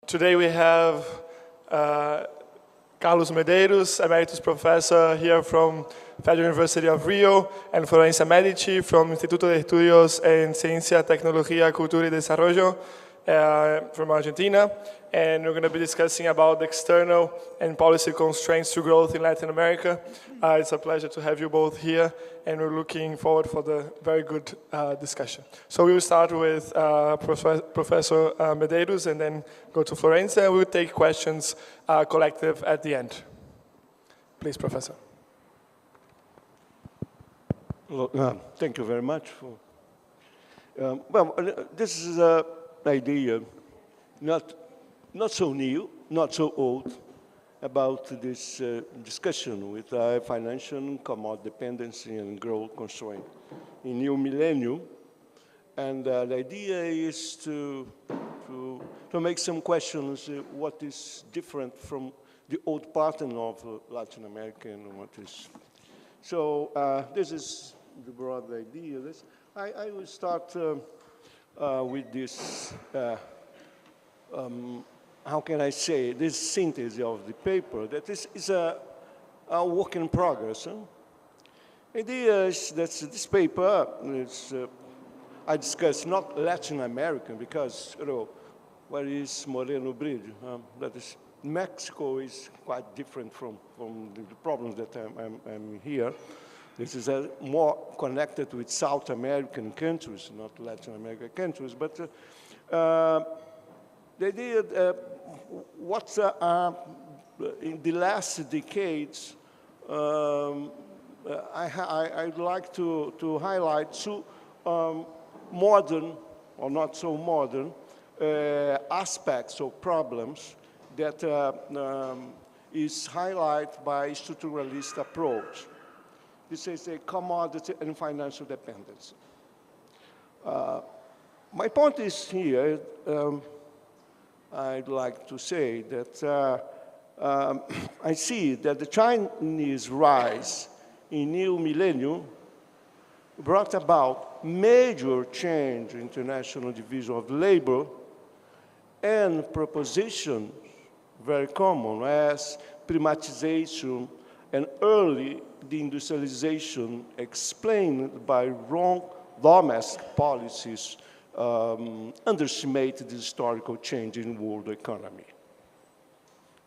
Today we have Carlos Medeiros, Emeritus Professor here from Federal University of Rio, and Florencia Medici from Instituto de Estudios en Ciencia, Tecnología, Cultura y Desarrollo from Argentina. And we're going to be discussing about the external and policy constraints to growth in Latin America. It's a pleasure to have you both here, and we're looking forward for the very good discussion. So we will start with Professor Medeiros and then go to Florencia, and we'll take questions collective at the end. Please, Professor. Well, thank you very much. This is an idea not so new, not so old, about this discussion with financial commodity dependency and growth constraint in new millennium. And the idea is to make some questions, what is different from the old pattern of Latin America and what is. So this is the broad idea. I will start with this, how can I say, this synthesis of the paper, that this is a work in progress. Huh? The idea is that this paper is, I discuss not Latin American, because, you know, where is Moreno Bridge? That is, Mexico is quite different from the problems that I'm here. This is more connected with South American countries, not Latin American countries, but the idea what in the last decades, I'd like to highlight two modern, or not so modern, aspects of problems that is highlighted by structuralist approach. This is a commodity and financial dependency. My point is here, I'd like to say that I see that the Chinese rise in new millennium brought about major change in international division of labor and propositions very common as privatization and early deindustrialization explained by wrong domestic policies underestimate the historical change in world economy.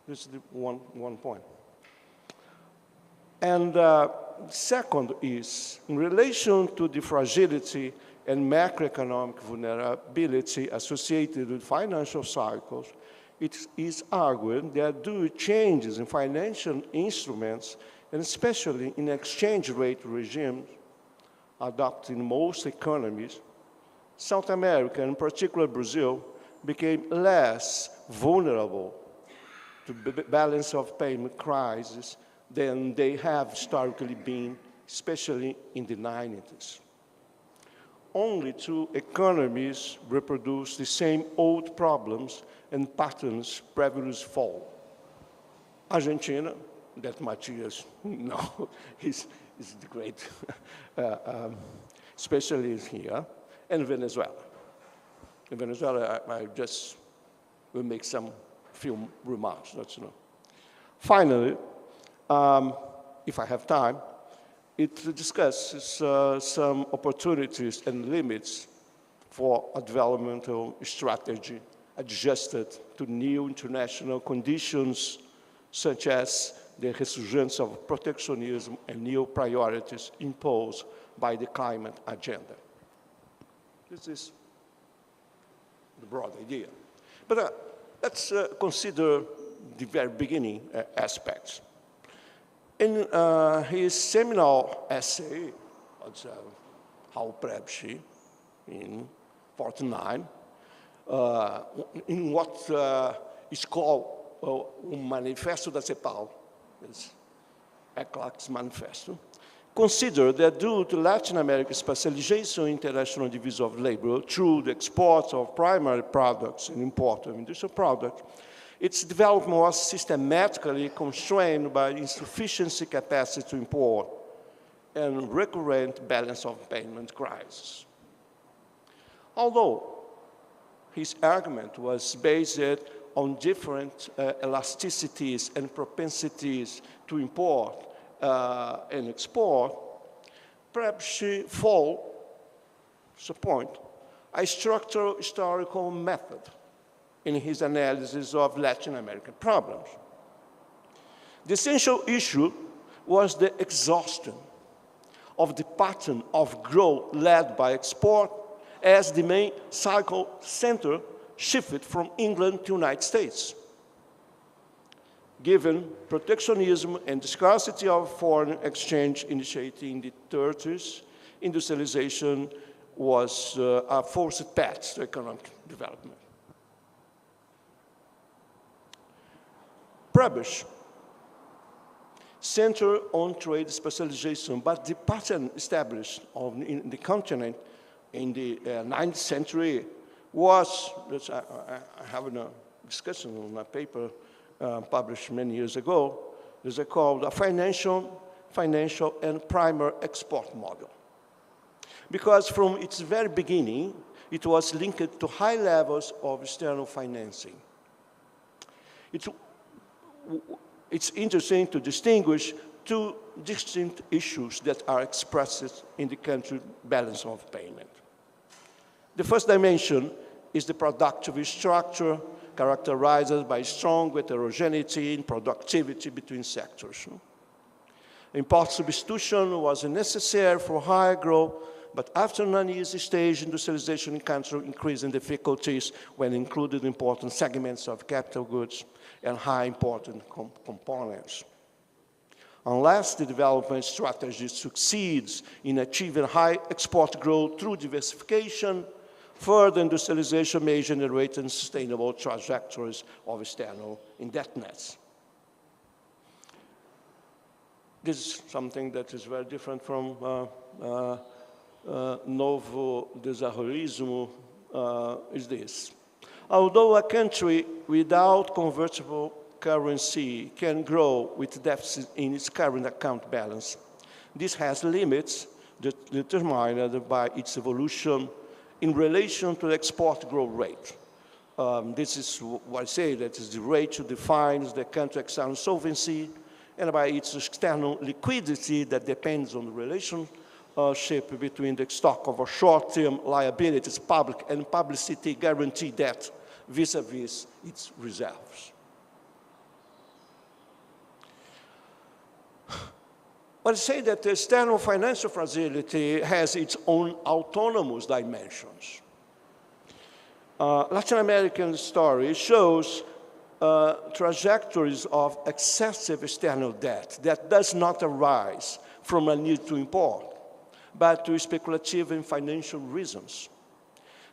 This is the one point. And second is, in relation to the fragility and macroeconomic vulnerability associated with financial cycles, it is argued that due to changes in financial instruments, and especially in exchange rate regimes adopted in most economies, South America, and in particular Brazil, became less vulnerable to balance of payment crisis than they have historically been, especially in the 90s. Only two economies reproduce the same old problems and patterns previous fall. Argentina, that Matias, no, is the great specialist here, and Venezuela. In Venezuela, I just will make some few remarks, that's enough. Finally, if I have time, it discusses some opportunities and limits for a developmental strategy adjusted to new international conditions, such as the resurgence of protectionism and new priorities imposed by the climate agenda. This is the broad idea. But let's consider the very beginning aspects. In his seminal essay, How Prebschi, in 1949, in what is called Manifesto da CEPAL, ECLAC's manifesto, consider that due to Latin America's specialization in international division of labor through the export of primary products and import of industrial products, its development was systematically constrained by insufficient capacity to import and recurrent balance of payment crisis. Although his argument was based on different elasticities and propensities to import and export, perhaps she fall, to point, a structural historical method in his analysis of Latin American problems. The essential issue was the exhaustion of the pattern of growth led by export as the main cycle center shifted from England to the United States. Given protectionism and the scarcity of foreign exchange initiated in the 30s, industrialization was a forced path to economic development. Prebisch centered on trade specialization, but the pattern established in the continent in the 9th century was, I have a discussion on a paper published many years ago, is called a financial and primary export model. Because from its very beginning, it was linked to high levels of external financing. It's interesting to distinguish two distinct issues that are expressed in the country balance of payment. The first dimension is the productive structure characterized by strong heterogeneity in productivity between sectors. Import substitution was necessary for higher growth, but after an uneasy stage, industrialization in country increasing difficulties when included important segments of capital goods and high important components. Unless the development strategy succeeds in achieving high export growth through diversification, further industrialization may generate unsustainable trajectories of external indebtedness. This is something that is very different from Novo Desarrollismo, is this. Although a country without convertible currency can grow with deficit in its current account balance, this has limits determined by its evolution in relation to the export growth rate. This is what I say, that is the rate that defines the country's external solvency, and by its external liquidity that depends on the relationship between the stock of short-term liabilities, public and publicity guarantee debt vis-a-vis its reserves. But I say that the external financial fragility has its own autonomous dimensions. Latin American story shows trajectories of excessive external debt that does not arise from a need to import, but to speculative and financial reasons.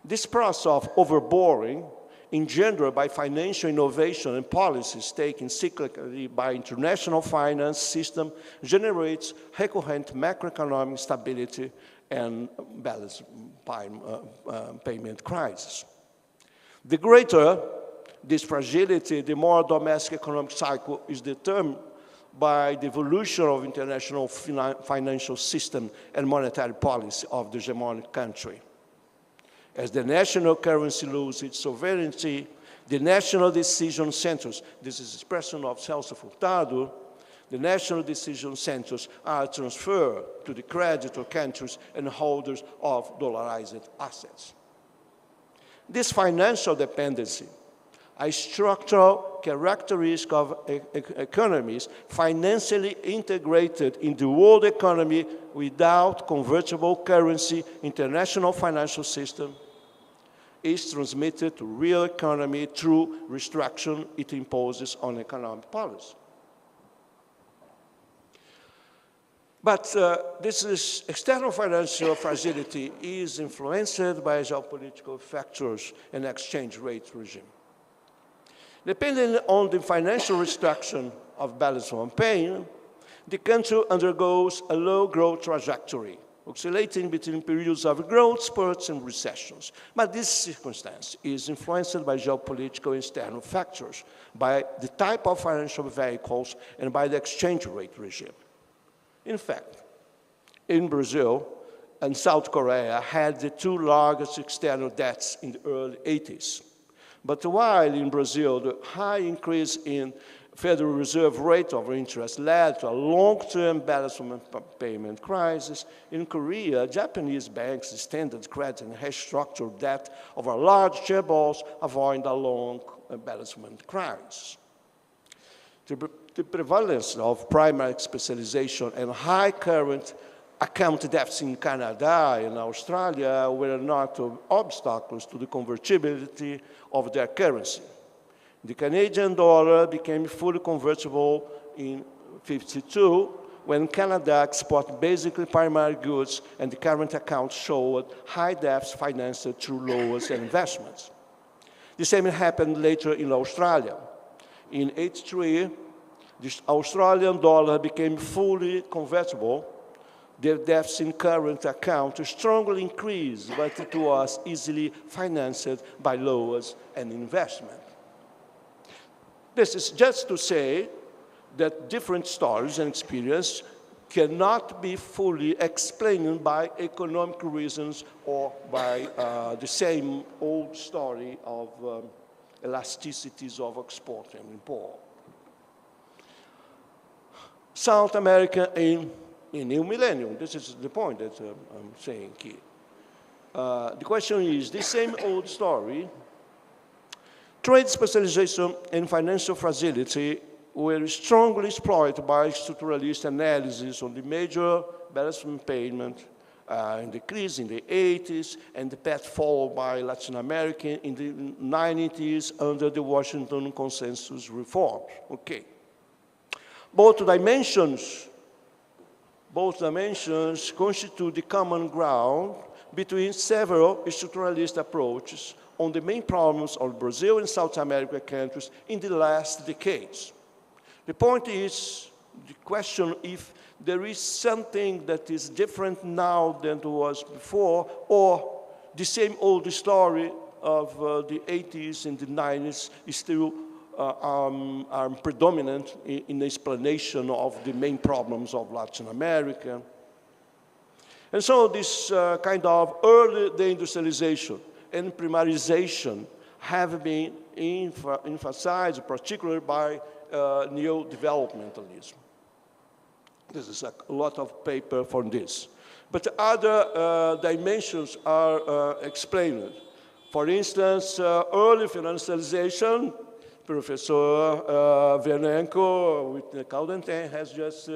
This process of overborrowing, engendered by financial innovation and policies taken cyclically by international finance system, generates recurrent macroeconomic stability and balance payment crisis. The greater this fragility, the more domestic economic cycle is determined by the evolution of international financial system and monetary policy of the hegemonic country. As the national currency loses its sovereignty, the national decision centers, this is the expression of Celso Furtado, the national decision centers are transferred to the creditor countries and holders of dollarized assets. This financial dependency, a structural characteristic of economies financially integrated in the world economy without convertible currency, international financial system, is transmitted to real economy through restriction it imposes on economic policy. But this external financial fragility is influenced by geopolitical factors and exchange rate regime. Depending on the financial restriction of balance of payment, the country undergoes a low growth trajectory oscillating between periods of growth spurts and recessions. But this circumstance is influenced by geopolitical external factors, by the type of financial vehicles, and by the exchange rate regime. In fact, in Brazil and South Korea had the two largest external debts in the early 80s. But while in Brazil, the high increase in Federal Reserve rate of interest led to a long-term balance payment crisis, in Korea, Japanese banks extended credit and had structured debt over large chaebols, avoiding a long balance crisis. The prevalence of primary specialization and high current account debts in Canada and Australia were not obstacles to the convertibility of their currency. The Canadian dollar became fully convertible in 1952 when Canada exported basically primary goods and the current account showed high debts financed through loans and investments. The same happened later in Australia. In 1983, the Australian dollar became fully convertible. The debts in current account strongly increased, but it was easily financed by loans and investment. This is just to say that different stories and experience cannot be fully explained by economic reasons or by the same old story of elasticities of export and import. South America in new millennium, this is the point that I'm saying here. The question is, the same old story. Trade specialization and financial fragility were strongly exploited by structuralist analysis on the major balance payment decrease in the 80s and the path followed by Latin America in the 90s under the Washington Consensus reforms. Okay. Both dimensions constitute the common ground between several structuralist approaches on the main problems of Brazil and South America countries in the last decades. The point is the question if there is something that is different now than it was before, or the same old story of the 80s and the 90s is still are predominant in the explanation of the main problems of Latin America. And so this kind of early deindustrialization and primarization have been emphasized, particularly by neo-developmentalism. This is a lot of paper for this. But other dimensions are explained. For instance, early financialization, Professor Vernenko with the Caldentin has just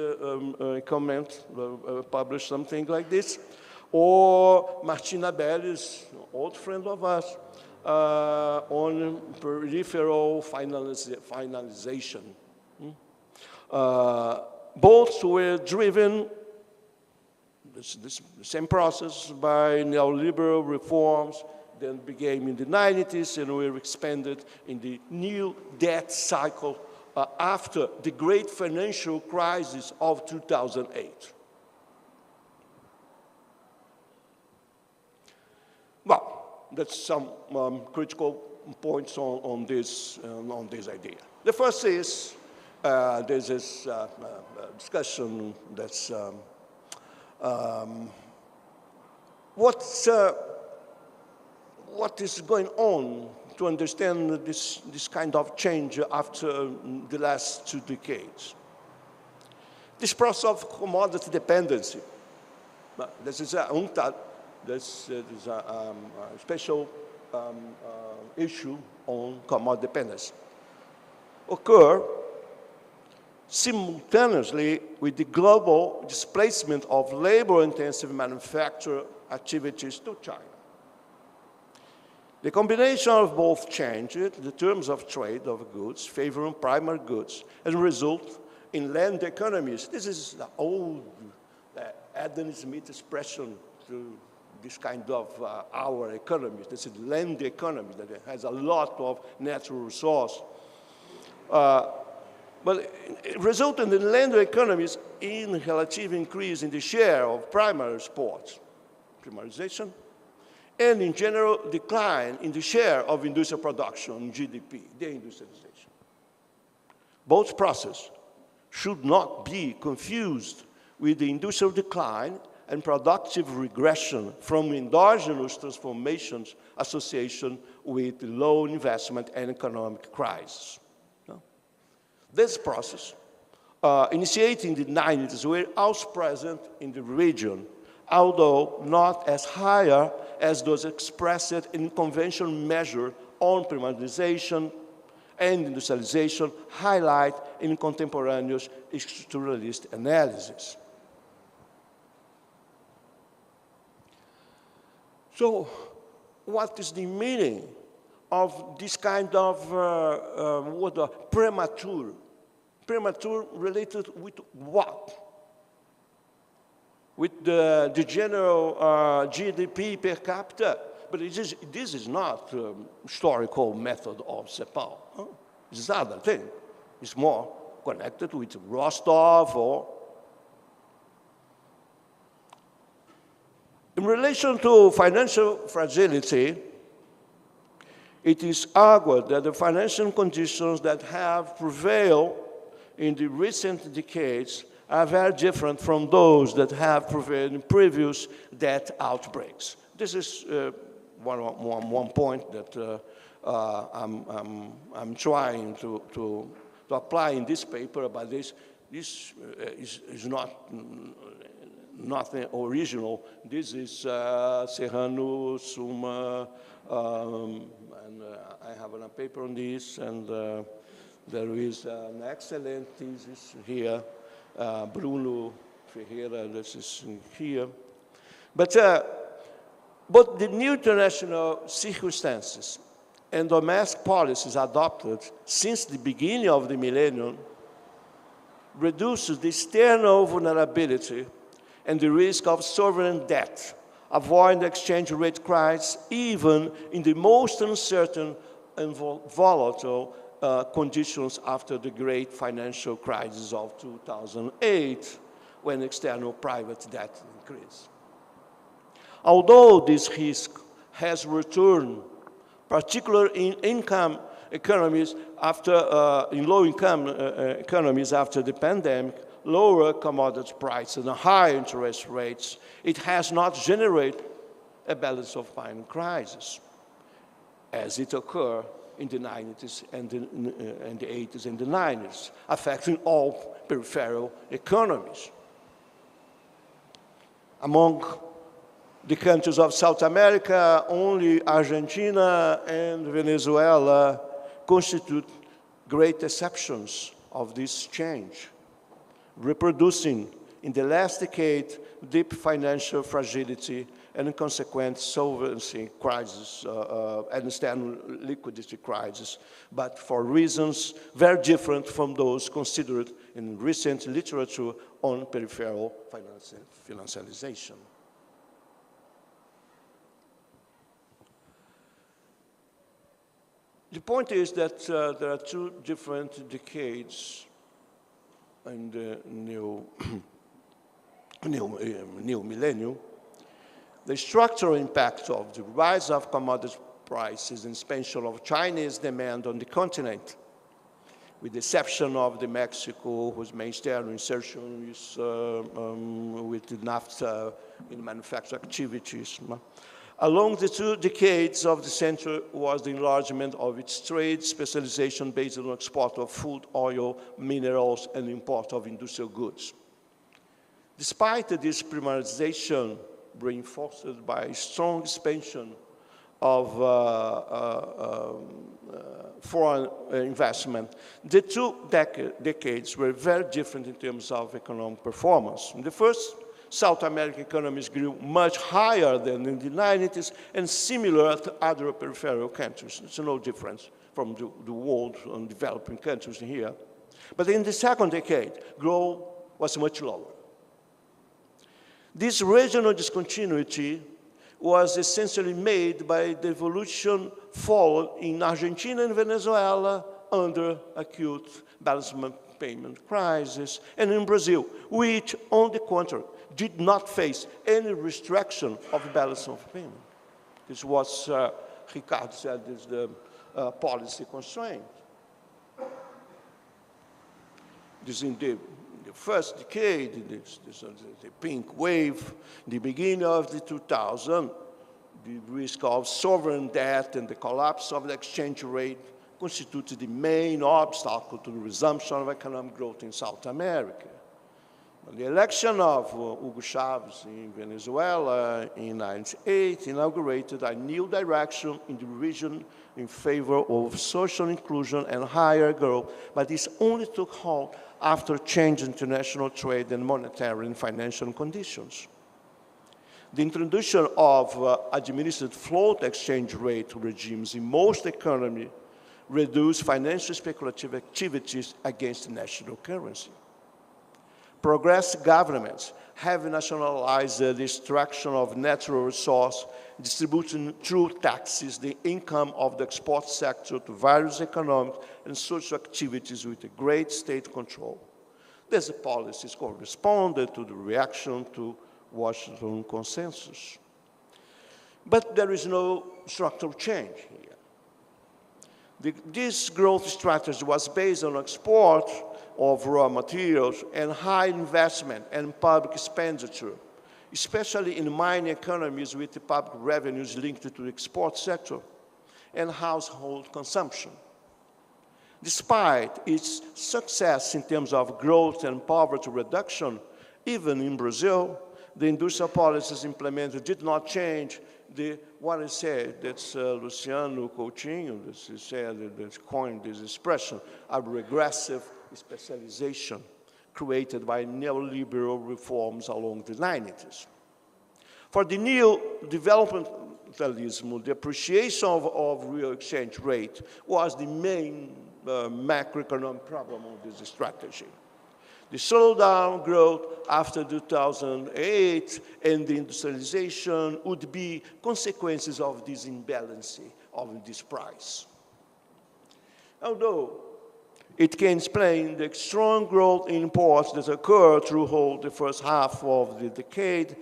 published something like this. Or Martina Bellis, old friend of us, on peripheral finalization. Both were driven, the same process, by neoliberal reforms that began in the 90s and were expanded in the new debt cycle after the great financial crisis of 2008. Well, that's some critical points on this idea. The first is there's this discussion that's what is going on to understand this kind of change after the last 2 decades. This process of commodity dependency. This is a UNCTAD. This is a special issue on commodity dependence. Occur simultaneously with the global displacement of labor-intensive manufacturing activities to China. The combination of both changed the terms of trade of goods, favoring primary goods, and result in land economies. This is the old Adam Smith expression to this kind of our economy. This is land economy that has a lot of natural resource. But it resulted in land economies in relative increase in the share of primary exports, primarization, and in general decline in the share of industrial production, GDP, deindustrialization. Both processes should not be confused with the industrial decline and productive regression from endogenous transformations associated with low investment and economic crisis. This process, initiated in the 90s, were also present in the region, although not as higher as those expressed in conventional measure on privatization and industrialization, highlight in contemporaneous structuralist analysis. So, what is the meaning of this kind of premature? Premature related with what? With the general GDP per capita? But this is not historical method of CEPAL. Huh? It's other thing. It's more connected with Rostov or... In relation to financial fragility, it is argued that the financial conditions that have prevailed in the recent decades are very different from those that have prevailed in previous debt outbreaks. This is one point that I'm trying to apply in this paper, but this is not nothing original. This is Serrano, Suma, and I have a paper on this, and there is an excellent thesis here, Bruno Ferreira, this is here. But the new international circumstances and domestic policies adopted since the beginning of the millennium reduces the external vulnerability and the risk of sovereign debt, avoid the exchange rate crisis even in the most uncertain and volatile conditions after the great financial crisis of 2008, when external private debt increased. Although this risk has returned, particularly in income economies in low-income economies after the pandemic, lower commodity prices and high interest rates, it has not generated a balance of payment crisis, as it occurred in the 90s and the 80s and the 90s, affecting all peripheral economies. Among the countries of South America, only Argentina and Venezuela constitute great exceptions of this change, reproducing in the last decade deep financial fragility and consequent solvency crisis and external liquidity crisis, but for reasons very different from those considered in recent literature on peripheral financialization. The point is that there are two different decades in the new millennium. The structural impact of the rise of commodity prices and expansion of Chinese demand on the continent, with the exception of the Mexico, whose main external insertion is with the NAFTA in manufacturing activities. Along the 2 decades of the century was the enlargement of its trade specialization based on export of food, oil, minerals, and import of industrial goods. Despite this primarization reinforced by strong expansion of foreign investment, the 2 decades were very different in terms of economic performance. In the first, South American economies grew much higher than in the 90s and similar to other peripheral countries. It's no difference from the world and developing countries here. But in the second decade, growth was much lower. This regional discontinuity was essentially made by the evolution followed in Argentina and Venezuela under acute balance payment crisis, and in Brazil, which, on the contrary, did not face any restriction of balance of payment. This was, Ricardo said, is the policy constraint. This in the first decade, the pink wave, the beginning of the 2000s, the risk of sovereign debt and the collapse of the exchange rate constituted the main obstacle to the resumption of economic growth in South America. The election of Hugo Chávez in Venezuela in 1998 inaugurated a new direction in the region in favor of social inclusion and higher growth, but this only took hold after changed international trade and monetary and financial conditions. The introduction of administered float exchange rate regimes in most economies reduced financial speculative activities against the national currency. Progressive governments have nationalized the extraction of natural resources, distributing through taxes the income of the export sector to various economic and social activities with a great state control. These policies corresponded to the reaction to Washington consensus. But there is no structural change here. This growth strategy was based on export of raw materials and high investment and public expenditure, especially in mining economies with the public revenues linked to the export sector and household consumption. Despite its success in terms of growth and poverty reduction, even in Brazil, the industrial policies implemented did not change what I said, that's Luciano Coutinho, that coined this expression, a regressive specialization created by neoliberal reforms along the 90s. For the new developmentalism, the appreciation of real exchange rate was the main macroeconomic problem of this strategy. The slowdown growth after 2008 and the industrialization would be consequences of this imbalance of this price. Although it can explain the strong growth in imports that occurred throughout the first half of the decade,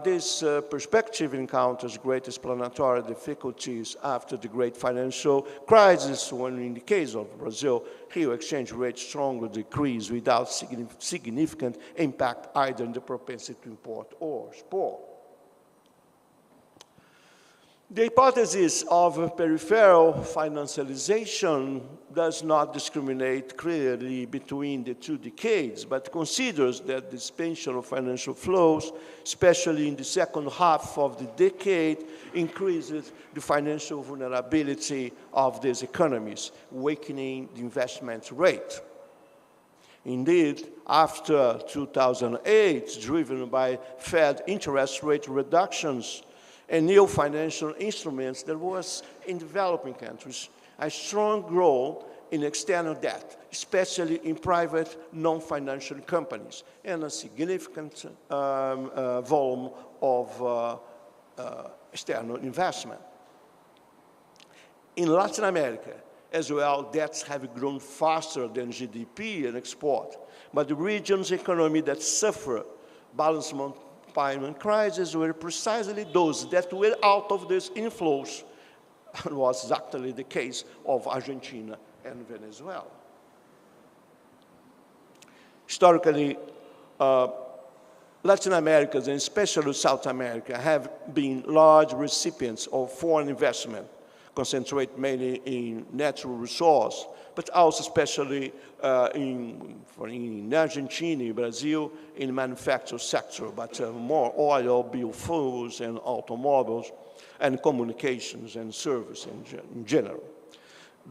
this perspective encounters great explanatory difficulties after the great financial crisis, when in the case of Brazil, real exchange rate strongly decreased without significant impact either in the propensity to import or export. The hypothesis of peripheral financialization does not discriminate clearly between the two decades, but considers that the expansion of financial flows, especially in the second half of the decade, increases the financial vulnerability of these economies, weakening the investment rate. Indeed, after 2008, driven by Fed interest rate reductions, and new financial instruments, there was, in developing countries, a strong growth in external debt, especially in private non-financial companies, and a significant volume of external investment. In Latin America, as well, debts have grown faster than GDP and export, but the region's economy that suffer balance payment crisis were precisely those that were out of these inflows. It was exactly the case of Argentina and Venezuela. Historically, Latin America, and especially South America, have been large recipients of foreign investment, concentrate mainly in natural resources, but also especially in Argentina, Brazil, in the manufacturing sector, but more oil, biofuels, and automobiles, and communications and service in general.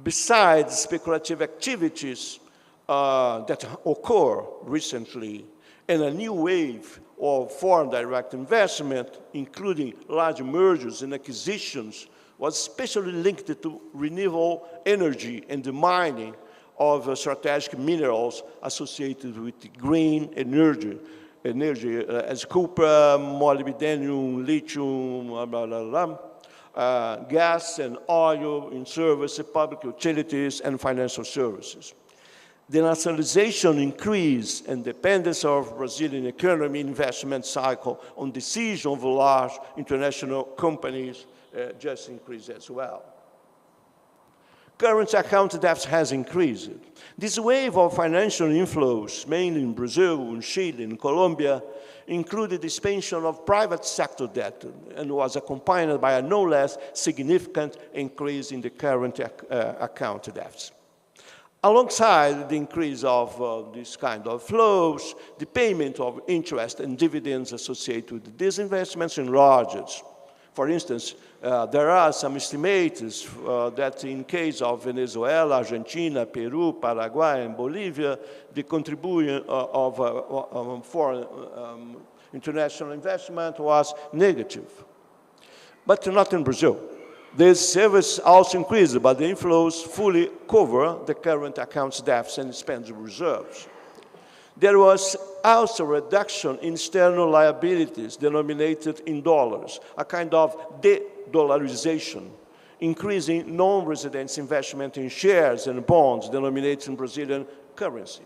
Besides speculative activities that occur recently, and a new wave of foreign direct investment, including large mergers and acquisitions, was especially linked to renewable energy and the mining of strategic minerals associated with green energy as copper, molybdenum, lithium, gas and oil in service, public utilities, and financial services. the nationalization increase and dependence of Brazilian economy investment cycle on decision of large international companies just increased as well. Current account deficit has increased. This wave of financial inflows, mainly in Brazil, in Chile, in Colombia, included the expansion of private sector debt and was accompanied by a no less significant increase in the current account deficit. Alongside the increase of this kind of flows, the payment of interest and dividends associated with these investments enlarged. For instance, there are some estimates that in case of Venezuela, Argentina, Peru, Paraguay, and Bolivia, the contribution of foreign international investment was negative, but not in Brazil. This service also increased, but the inflows fully cover the current accounts deficit and expenditure reserves. There was also a reduction in external liabilities denominated in dollars, a kind of de-dollarization, increasing non-residents' investment in shares and bonds denominated in Brazilian currency.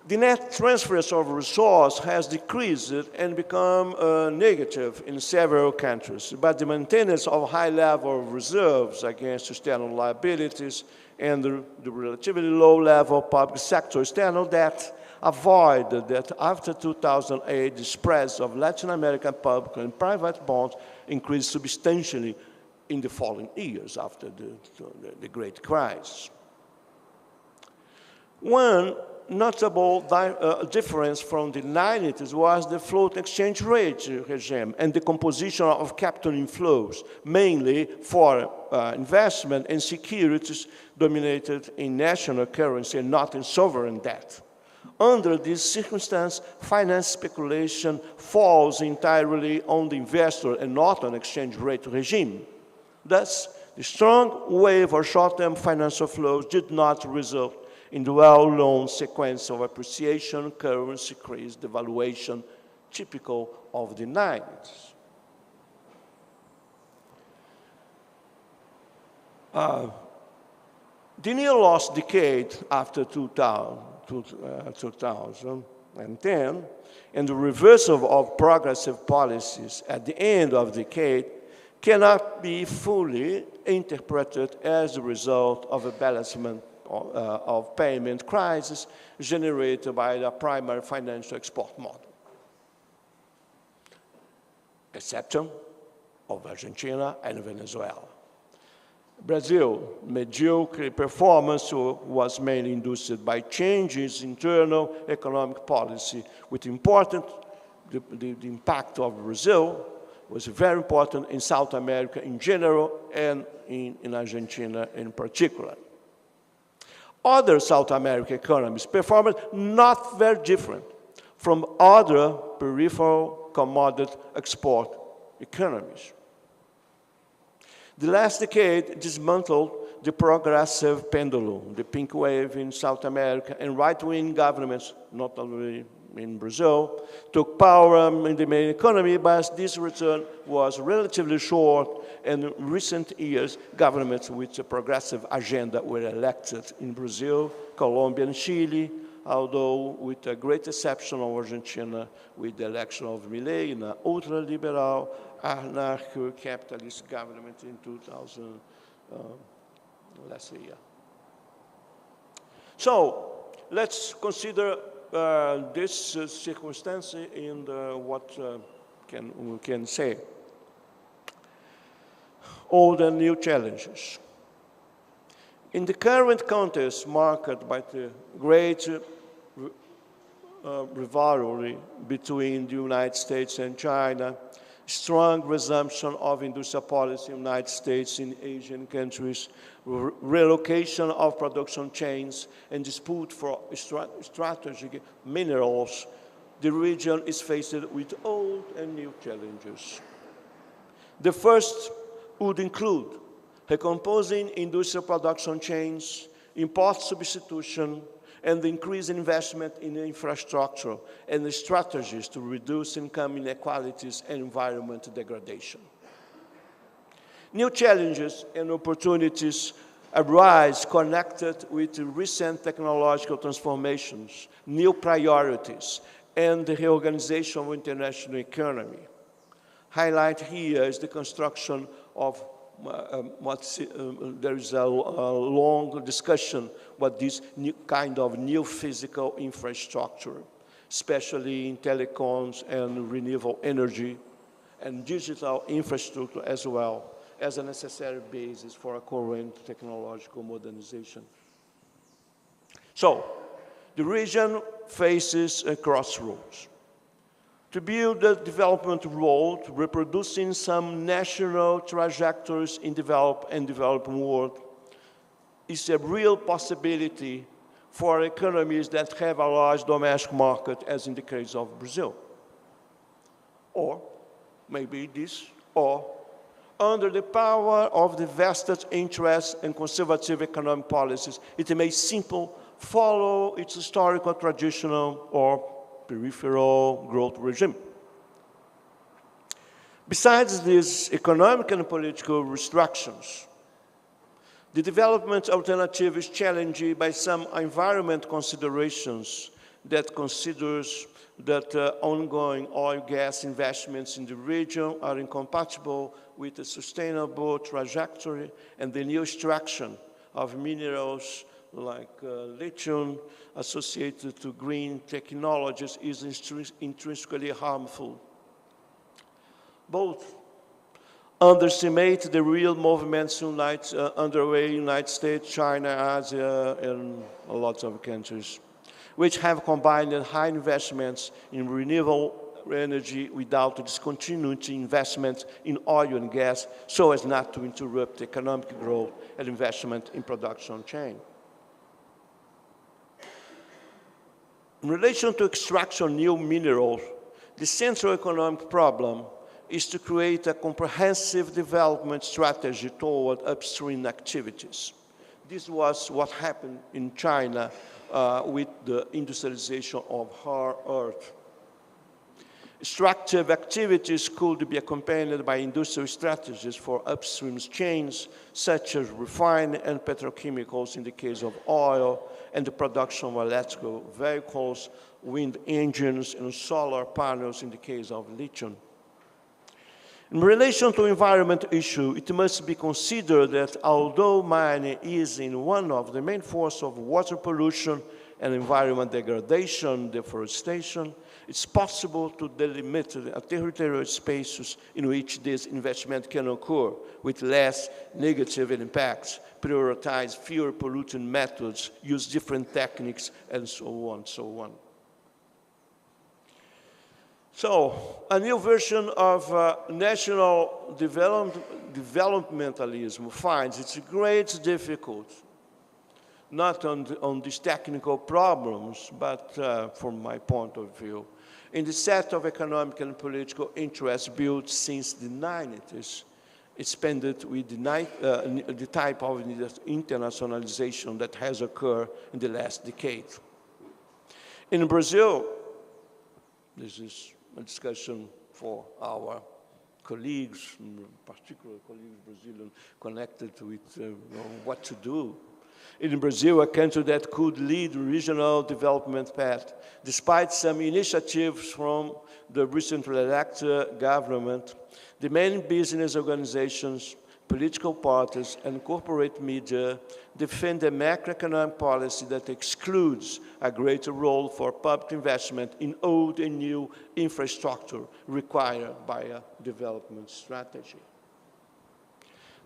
The net transfers of resource has decreased and become negative in several countries, but the maintenance of high level of reserves against external liabilities and the relatively low level of public sector external debt avoided that after 2008, the spreads of Latin American public and private bonds increased substantially in the following years after the Great Crisis. One notable difference from the 90s was the floating exchange rate regime and the composition of capital inflows, mainly for investment in securities dominated in national currency and not in sovereign debt. Under this circumstance, finance speculation falls entirely on the investor and not on exchange rate regime. Thus, the strong wave of short-term financial flows did not result in the well-known sequence of appreciation, currency increase, devaluation, typical of the 90s. The near lost decade after 2010 and the reversal of progressive policies at the end of the decade cannot be fully interpreted as a result of a balancement of payment crisis generated by the primary financial export model, exception of Argentina and Venezuela. Brazil, mediocre performance was mainly induced by changes in internal economic policy, with important, the impact of Brazil was very important in South America in general and in Argentina in particular. Other South American economies performed not very different from other peripheral commodity export economies. The last decade dismantled the progressive pendulum, the pink wave in South America, and right-wing governments, not only in Brazil, took power in the main economy, but this return was relatively short, and in recent years, governments with a progressive agenda were elected in Brazil, Colombia, and Chile, although with a great exception of Argentina, with the election of Milei, an ultra-liberal, anarcho-capitalist government in 2000, last year. So, let's consider this circumstance in what we can say. Old and new challenges. In the current context marked by the great rivalry between the United States and China, strong resumption of industrial policy in the United States in Asian countries, relocation of production chains, and dispute for strategic minerals, the region is faced with old and new challenges. The first would include recomposing industrial production chains, import substitution, and the increased investment in infrastructure and the strategies to reduce income inequalities and environmental degradation. New challenges and opportunities arise connected with recent technological transformations, new priorities, and the reorganization of international economy. Highlight here is the construction of there is a long discussion about this kind of new physical infrastructure, especially in telecoms and renewable energy, and digital infrastructure as well, as a necessary basis for a current technological modernization. So, the region faces a crossroads. To build a development road, reproducing some national trajectories in developed and developing world is a real possibility for economies that have a large domestic market, as in the case of Brazil. Or maybe this, or under the power of the vested interests and conservative economic policies, it may simply follow its historical, traditional, or peripheral growth regime. Besides these economic and political restrictions, the development alternative is challenged by some environment considerations that considers that ongoing oil gas investments in the region are incompatible with a sustainable trajectory, and the new extraction of minerals like lithium associated to green technologies is intrinsically harmful. Both underestimate the real movements underway in the United States, China, Asia, and a lot of countries, which have combined high investments in renewable energy without discontinuing investment in oil and gas so as not to interrupt economic growth and investment in production chain. In relation to extraction of new minerals, the central economic problem is to create a comprehensive development strategy toward upstream activities. This was what happened in China with the industrialization of hard earth. Extractive activities could be accompanied by industrial strategies for upstream chains, such as refining and petrochemicals in the case of oil, and the production of electrical vehicles, wind engines, and solar panels in the case of lithium. In relation to environment issue, it must be considered that although mining is in one of the main forces of water pollution and environment degradation, deforestation, it's possible to delimit territorial spaces in which this investment can occur with less negative impacts, prioritize fewer polluting methods, use different techniques, and so on, so on. So, a new version of national developmentalism finds its great difficulty, not on these technical problems, but from my point of view, in the set of economic and political interests built since the 90s, expanded with the type of internationalization that has occurred in the last decade. In Brazil, this is a discussion for our colleagues, in particular colleagues Brazilian, connected with what to do. In Brazil, a country that could lead regional development path, despite some initiatives from the recently elected government, the main business organizations, political parties, and corporate media defend a macroeconomic policy that excludes a greater role for public investment in old and new infrastructure required by a development strategy.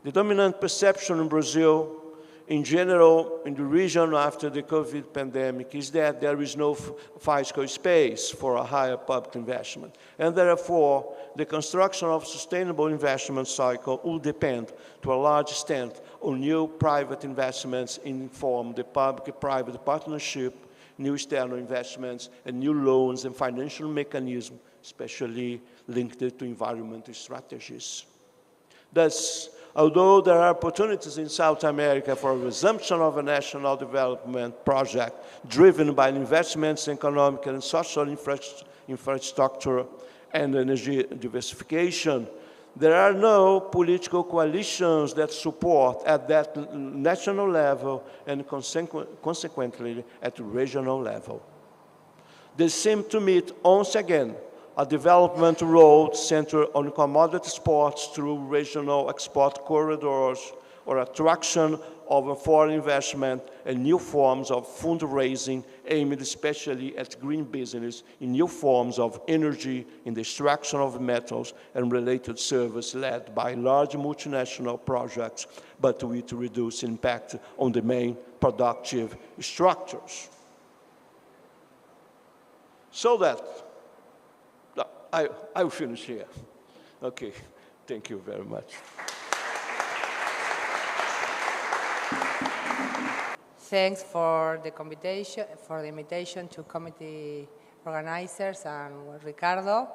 The dominant perception in Brazil, in general, in the region after the COVID pandemic, is that there is no fiscal space for a higher public investment. And therefore, the construction of sustainable investment cycle will depend to a large extent on new private investments in form the public-private partnership, new external investments, and new loans and financial mechanisms, especially linked to environmental strategies. Thus, although there are opportunities in South America for a resumption of a national development project driven by investments in economic and social infrastructure and energy diversification, There are no political coalitions that support at that national level and consequently at regional level. They seem to meet once again a development road centered on commodity exports through regional export corridors or attraction of foreign investment and new forms of fundraising aimed especially at green business in new forms of energy, in the extraction of metals and related service led by large multinational projects, but with reduced impact on the main productive structures. So that, I will finish here. Okay, thank you very much. Thanks for the invitation to committee organizers and Ricardo,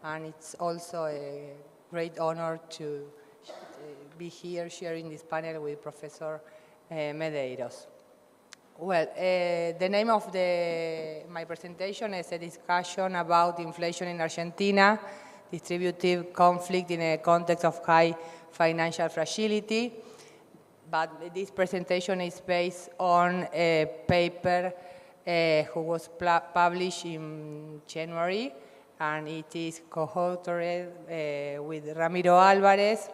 and it's also a great honor to be here sharing this panel with Professor Medeiros. Well, the name of my presentation is a discussion about inflation in Argentina, distributive conflict in a context of high financial fragility. But this presentation is based on a paper who was published in January, and it is co-authored with Ramiro Álvarez.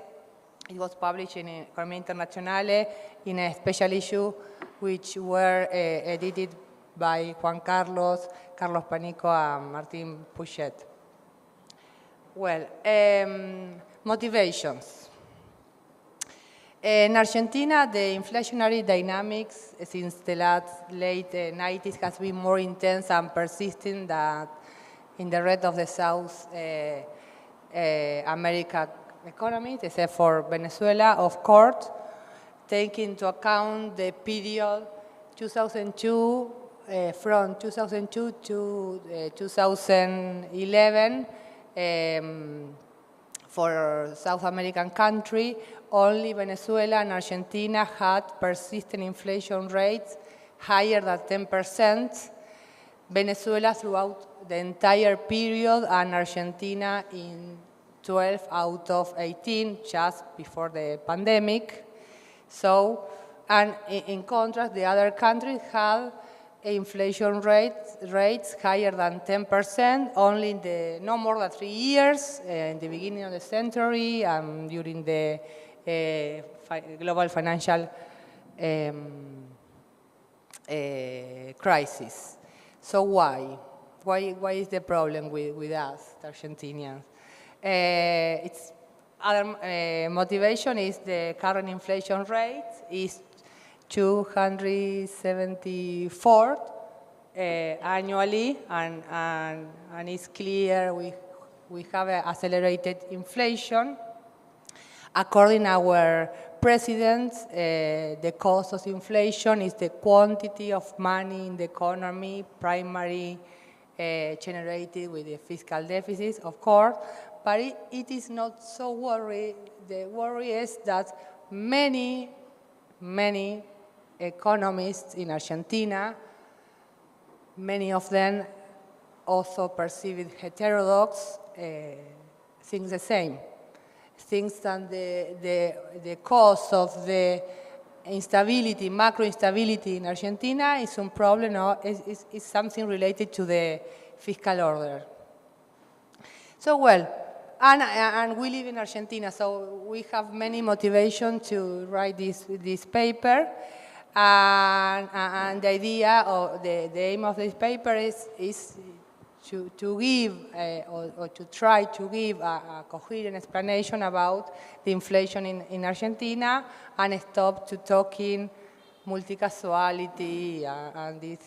It was published in Economía Internazionale in a special issue, which were edited by Juan Carlos Panico, and Martín Puchet. Well, motivations. In Argentina, the inflationary dynamics since the late 90s has been more intense and persistent than in the rest of the South America economies, except for Venezuela, of course, taking into account the period 2002, from 2002 to 2011, for South American country, only Venezuela and Argentina had persistent inflation rates higher than 10%. Venezuela throughout the entire period, and Argentina in 12 out of 18, just before the pandemic. So, and in contrast, the other countries had inflation rates higher than 10%, only in the no more than 3 years, in the beginning of the century, and during the global financial crisis. So why? Why is the problem with us, the Argentinians? Its other motivation is the current inflation rate is 274 annually, and it's clear we have accelerated inflation. According to our president, the cause of inflation is the quantity of money in the economy, primarily generated with the fiscal deficits, of course, but it is not so worried. The worry is that many economists in Argentina, many of them also perceived heterodox, think the same. Thinks that the cause of the instability, macro instability in Argentina is some problem, or is something related to the fiscal order. So well, and we live in Argentina, so we have many motivation to write this paper. And the idea or the aim of this paper is to give or to try to give a coherent explanation about the inflation in Argentina and stop to talking multi-causality and these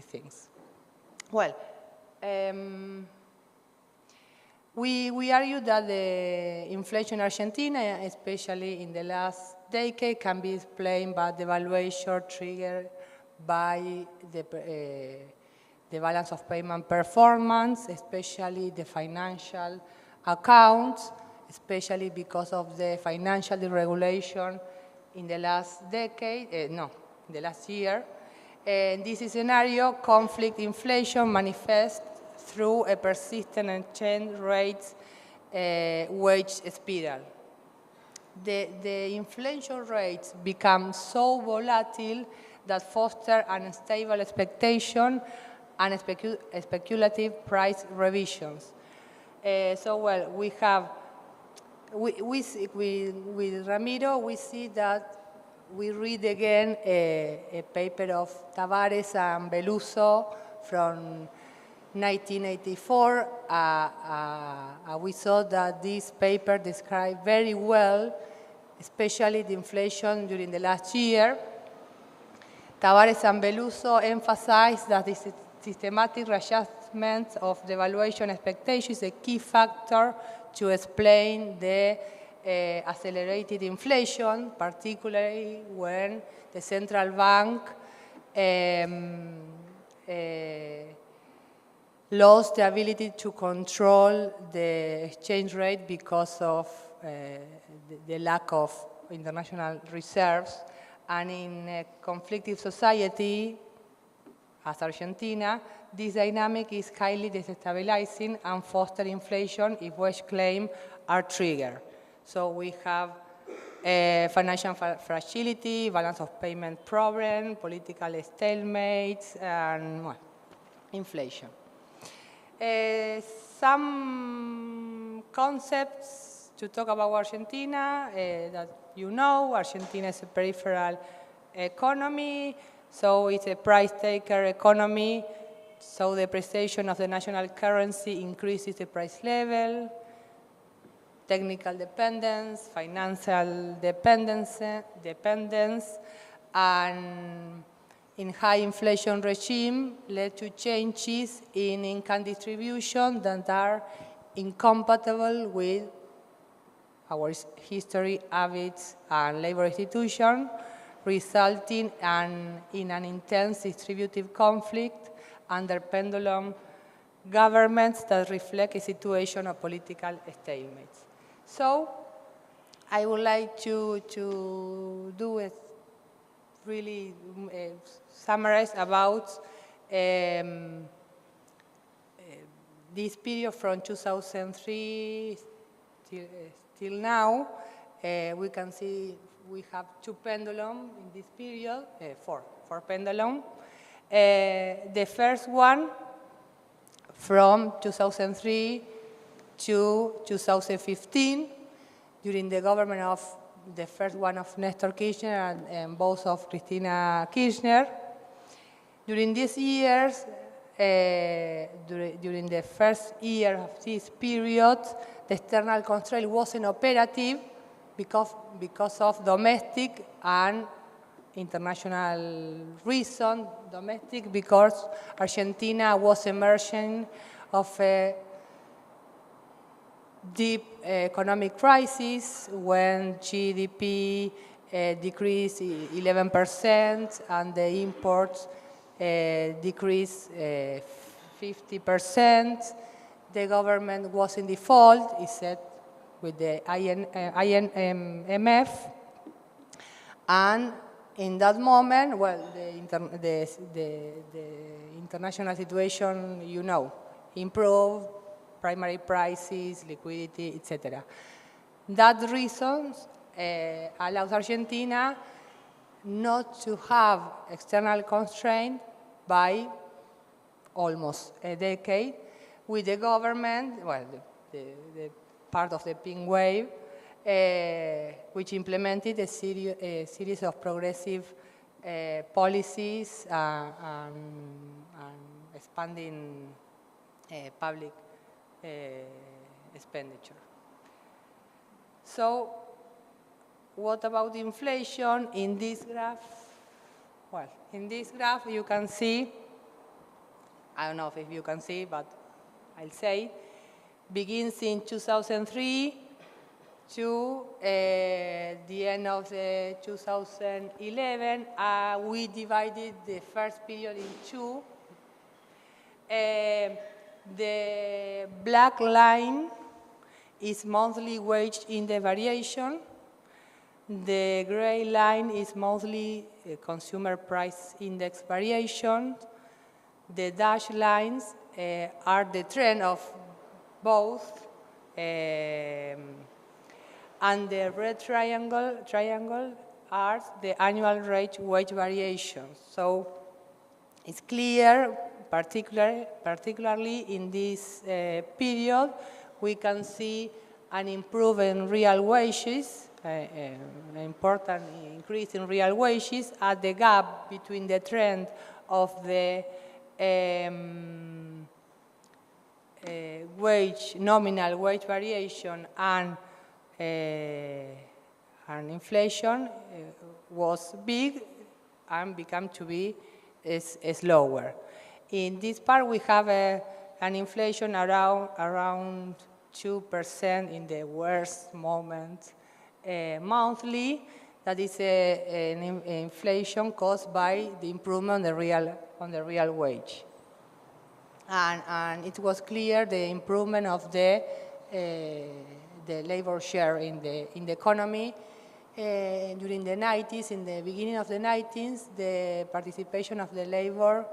things. Well, we argue that the inflation in Argentina, especially in the last decade, can be explained by the devaluation triggered by the balance of payment performance, especially the financial accounts, especially because of the financial deregulation in the last decade, the last year. In this scenario, conflict inflation manifests through a persistent exchange rates wage spiral. The inflation rates become so volatile that foster unstable expectation and speculative price revisions. Well, we have, with Ramiro, we see that we read again a paper of Tavares and Beluso from 1984. We saw that this paper described very well, especially the inflation during the last year. Tavares and Beluso emphasized that the systematic readjustment of the valuation expectation is a key factor to explain the accelerated inflation, particularly when the central bank lost the ability to control the exchange rate because of the lack of international reserves. And in a conflicted society, as Argentina, this dynamic is highly destabilizing and foster inflation if wage claims are triggered. So we have financial fragility, balance of payment problem, political stalemates, and well, inflation. Some concepts to talk about Argentina that you know. Argentina is a peripheral economy, so it's a price taker economy. So the depreciation of the national currency increases the price level. Technical dependence, financial dependence, and in high inflation regime led to changes in income distribution that are incompatible with our history, habits, and labor institution, resulting in an intense distributive conflict under pendulum governments that reflect a situation of political stalemates. So I would like to do a really summarize about this period from 2003 till now. We can see we have two pendulums in this period, four pendulums. The first one from 2003 to 2015, during the government of the first one of Nestor Kirchner and both of Cristina Kirchner. During these years, during the first year of this period, the external constraint wasn't operative because of domestic and international reason. Domestic because Argentina was emerging of a deep economic crisis when GDP decreased 11% and the imports decreased 50%. The government was in default, it said, with the IMF. And in that moment, well, the international situation, you know, improved, primary prices, liquidity, etc. That reason allows Argentina not to have external constraint by almost a decade, with the government, well, the part of the pink wave, which implemented a series of progressive policies and expanding public expenditure. So, what about inflation in this graph? Well, in this graph you can see, I don't know if you can see, but I'll say, begins in 2003 to the end of the 2011. We divided the first period in two. The black line is monthly wage index variation. The gray line is monthly consumer price index variation. The dashed lines are the trend of both And the red triangle are the annual wage variations. So it's clear, particularly in this period, we can see an improvement in real wages, an important increase in real wages, at the gap between the trend of the nominal wage variation and inflation was big and became to be slower. In this part, we have an inflation around 2% in the worst moment monthly. That is an inflation caused by the improvement on the real wage. And it was clear the improvement of the labor share in the economy. During the 90s, in the beginning of the 90s, the participation of the labor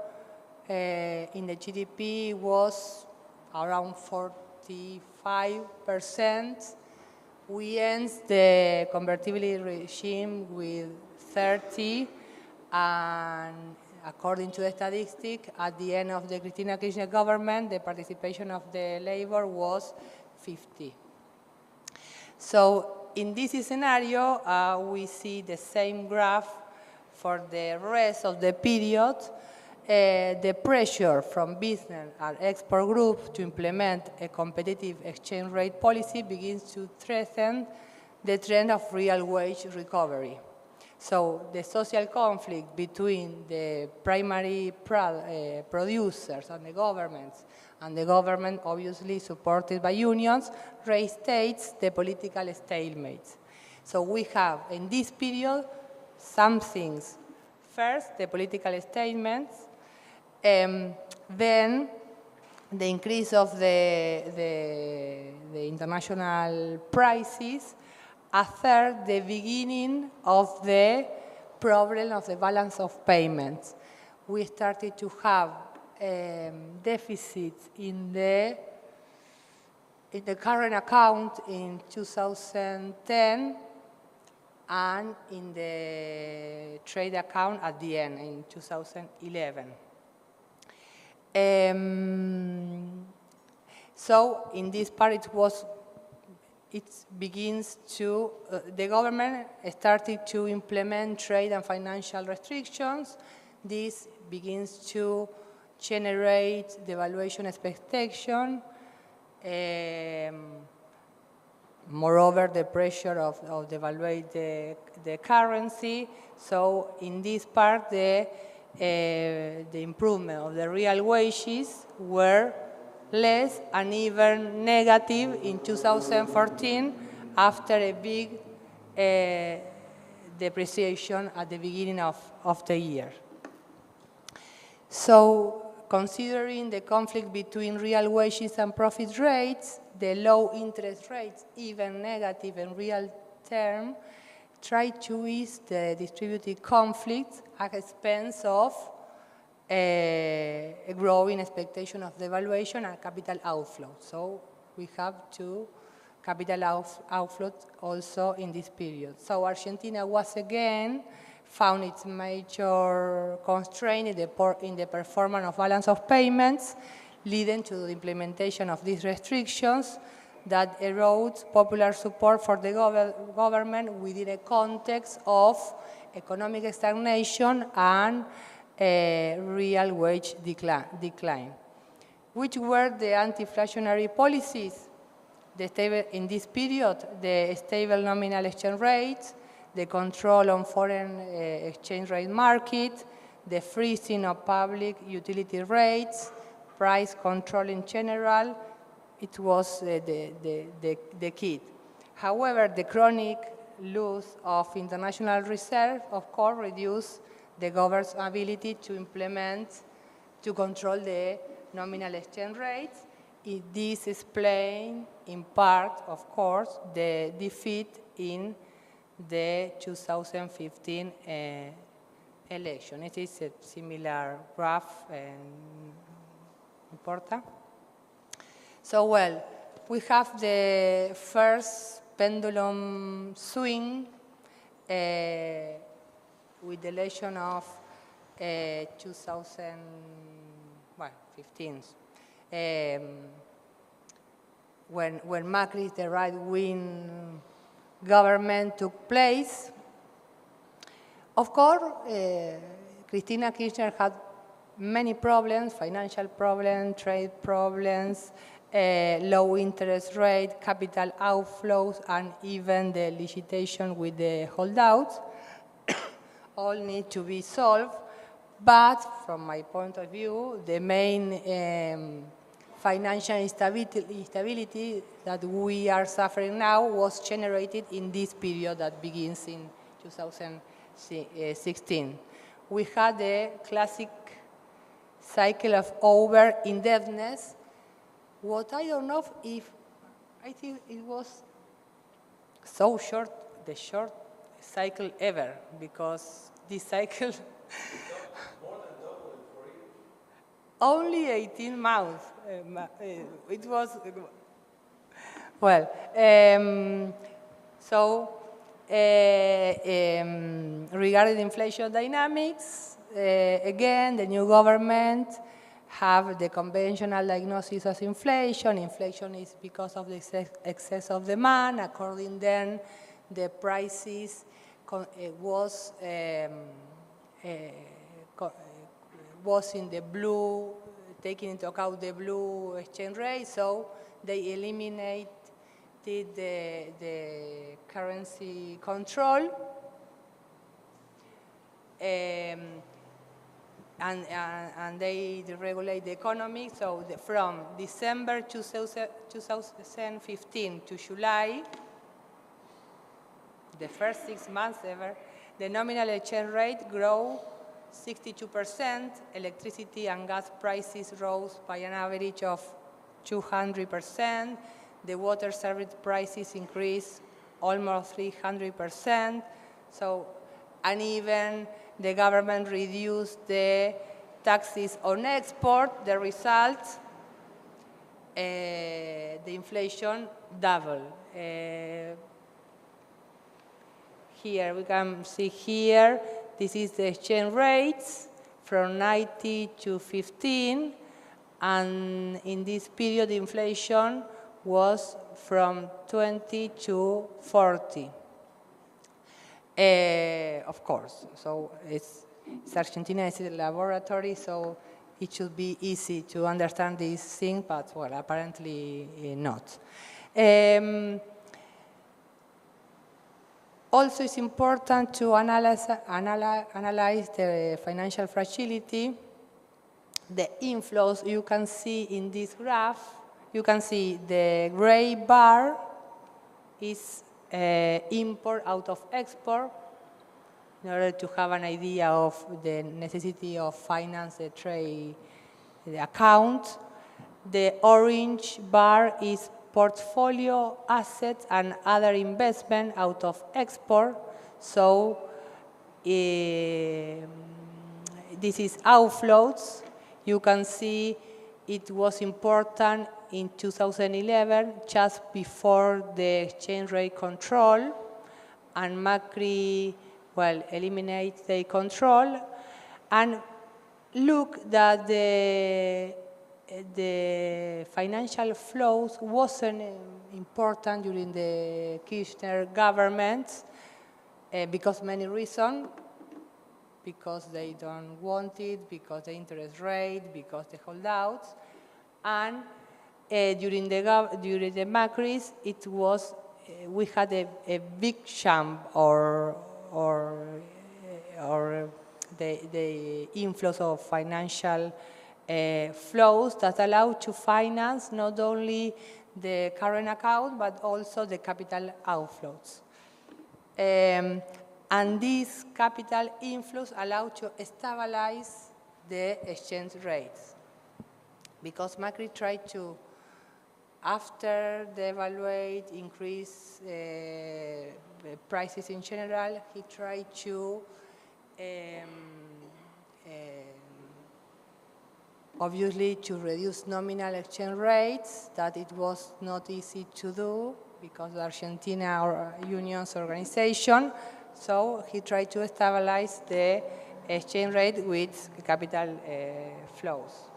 in the GDP was around 45%. We end the convertibility regime with 30%, and according to the statistic, at the end of the Cristina Kirchner government, the participation of the labor was 50%. So in this scenario, we see the same graph for the rest of the period. The pressure from business and export groups to implement a competitive exchange rate policy begins to threaten the trend of real wage recovery. So the social conflict between the primary producers and the government obviously supported by unions, restates the political stalemate. So we have in this period some things. First, the political statements, then the increase of the international prices. A third, the beginning of the problem of the balance of payments. We started to have deficits in the current account in 2010 and in the trade account at the end in 2011. So in this part the government started to implement trade and financial restrictions. This begins to generate devaluation expectation. Moreover, the pressure of devaluate the currency. So in this part, the improvement of the real wages were less and even negative in 2014 after a big depreciation at the beginning of the year. So considering the conflict between real wages and profit rates, the low interest rates, even negative in real term, try to ease the distributed conflict at the expense of a growing expectation of devaluation and capital outflow. So we have two capital outflows also in this period. So Argentina was again found its major constraint in the performance of balance of payments, leading to the implementation of these restrictions that erodes popular support for the government within a context of economic stagnation and real wage decline. Which were the anti-inflationary policies? In this period, the stable nominal exchange rates, the control on foreign exchange rate market, the freezing of public utility rates, price control in general, it was the key. However, the chronic loss of international reserve, of course, reduced the government's ability to control the nominal exchange rates. This explains, in part, of course, the defeat in the 2015 election. It is a similar graph. Importa. So, well, we have the first pendulum swing with the election of 2015. When Macri, the right-wing government, took place. Of course, Cristina Kirchner had many problems, financial problems, trade problems, low interest rate, capital outflows, and even the licitation with the holdouts. All need to be solved. But from my point of view, the main financial instability that we are suffering now was generated in this period that begins in 2016. We had the classic cycle of over-indebtedness. What I don't know if, I think it was so short, the short cycle ever, because this cycle More than double in 4 years. only 18 months. It was, well, regarding inflation dynamics, again, the new government have the conventional diagnosis of inflation. Inflation is because of the excess of demand. According then, the prices was in the blue, taking into account the blue exchange rate, so they eliminated the currency control. And they deregulate the economy. So from December 2015 to July, the first 6 months ever, the nominal exchange rate grew 62%. Electricity and gas prices rose by an average of 200%. The water service prices increased almost 300%. So, and even the government reduced the taxes on export. The result, the inflation doubled. Here, we can see here, this is the exchange rates from 90 to 15, and in this period, inflation was from 20 to 40. Of course, so Argentina is a laboratory, so it should be easy to understand this thing, but well, apparently not. Also, it's important to analyze the financial fragility, the inflows. You can see in this graph, you can see the gray bar is import out of export, in order to have an idea of the necessity of finance the trade the account. The orange bar is portfolio assets and other investment out of export. So this is outflows. You can see it was important in 2011, just before the exchange rate control, and Macri, well, eliminate the control, and look that the financial flows wasn't important during the Kirchner government because many reasons. Because they don't want it, because the interest rate, because the holdouts, and during the Macris, it was we had a big jump or the inflows of financial flows that allow to finance not only the current account but also the capital outflows. And these capital inflows allow to stabilize the exchange rates. Because Macri tried to, after the evaluate, increase prices in general, he tried to obviously to reduce nominal exchange rates, that it was not easy to do because of Argentina or Union's organization. So he tried to stabilize the exchange rate with capital flows.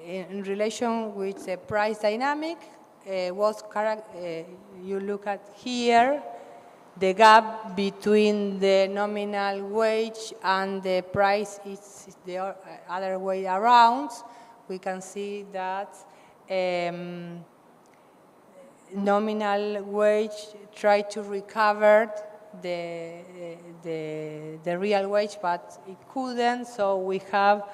In relation with the price dynamic, you look at here, the gap between the nominal wage and the price is the other way around. We can see that nominal wage tried to recover the real wage, but it couldn't, so we have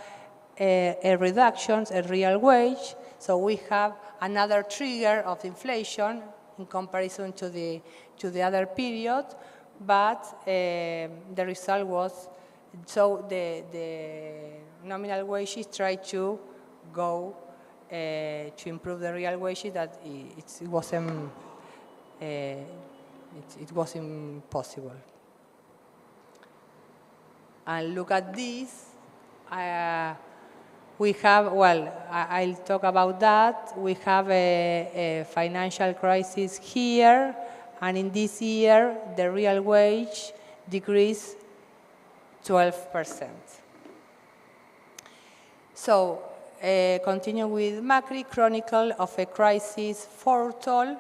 a reduction in real wage, so we have another trigger of inflation in comparison to the other period, but the result was, so the nominal wages tried to go to improve the real wages, that it wasn't possible. And look at this. We have, well, I'll talk about that. We have a financial crisis here, and in this year, the real wage decreased 12%. So, continue with Macri, Chronicle of a Crisis Foretold.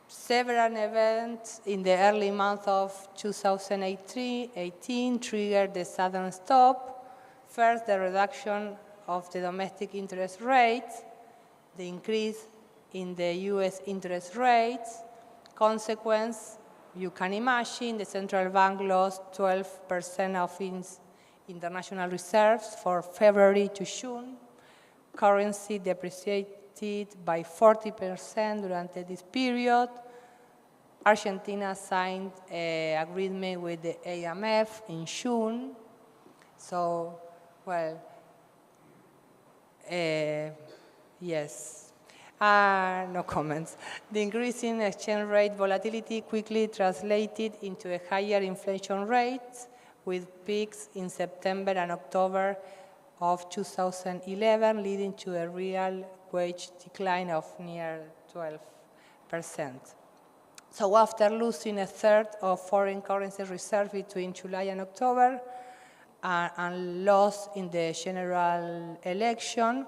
Several events in the early month of 2018 triggered the sudden stop. First, the reduction of the domestic interest rates, the increase in the U.S. interest rates. Consequence, you can imagine, the central bank lost 12% of its international reserves for February to June. Currency depreciated by 40% during this period. Argentina signed an agreement with the IMF in June. So, well, yes, no comments. The increase in exchange rate volatility quickly translated into a higher inflation rate, with peaks in September and October of 2011, leading to a real wage decline of near 12%. So after losing a third of foreign currency reserve between July and October, and loss in the general election,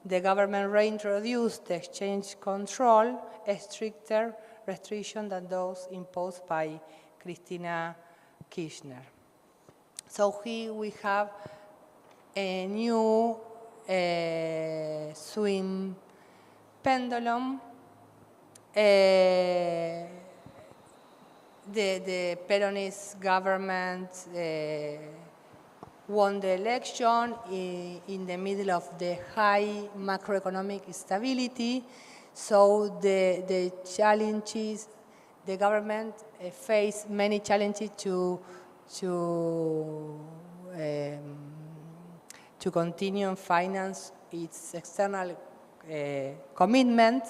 the government reintroduced the exchange control, a stricter restriction than those imposed by Cristina Kirchner. So here we have a new swing pendulum. The Peronist government won the election in the middle of the high macroeconomic instability. So the challenges, the government faced many challenges to continue and finance its external commitment.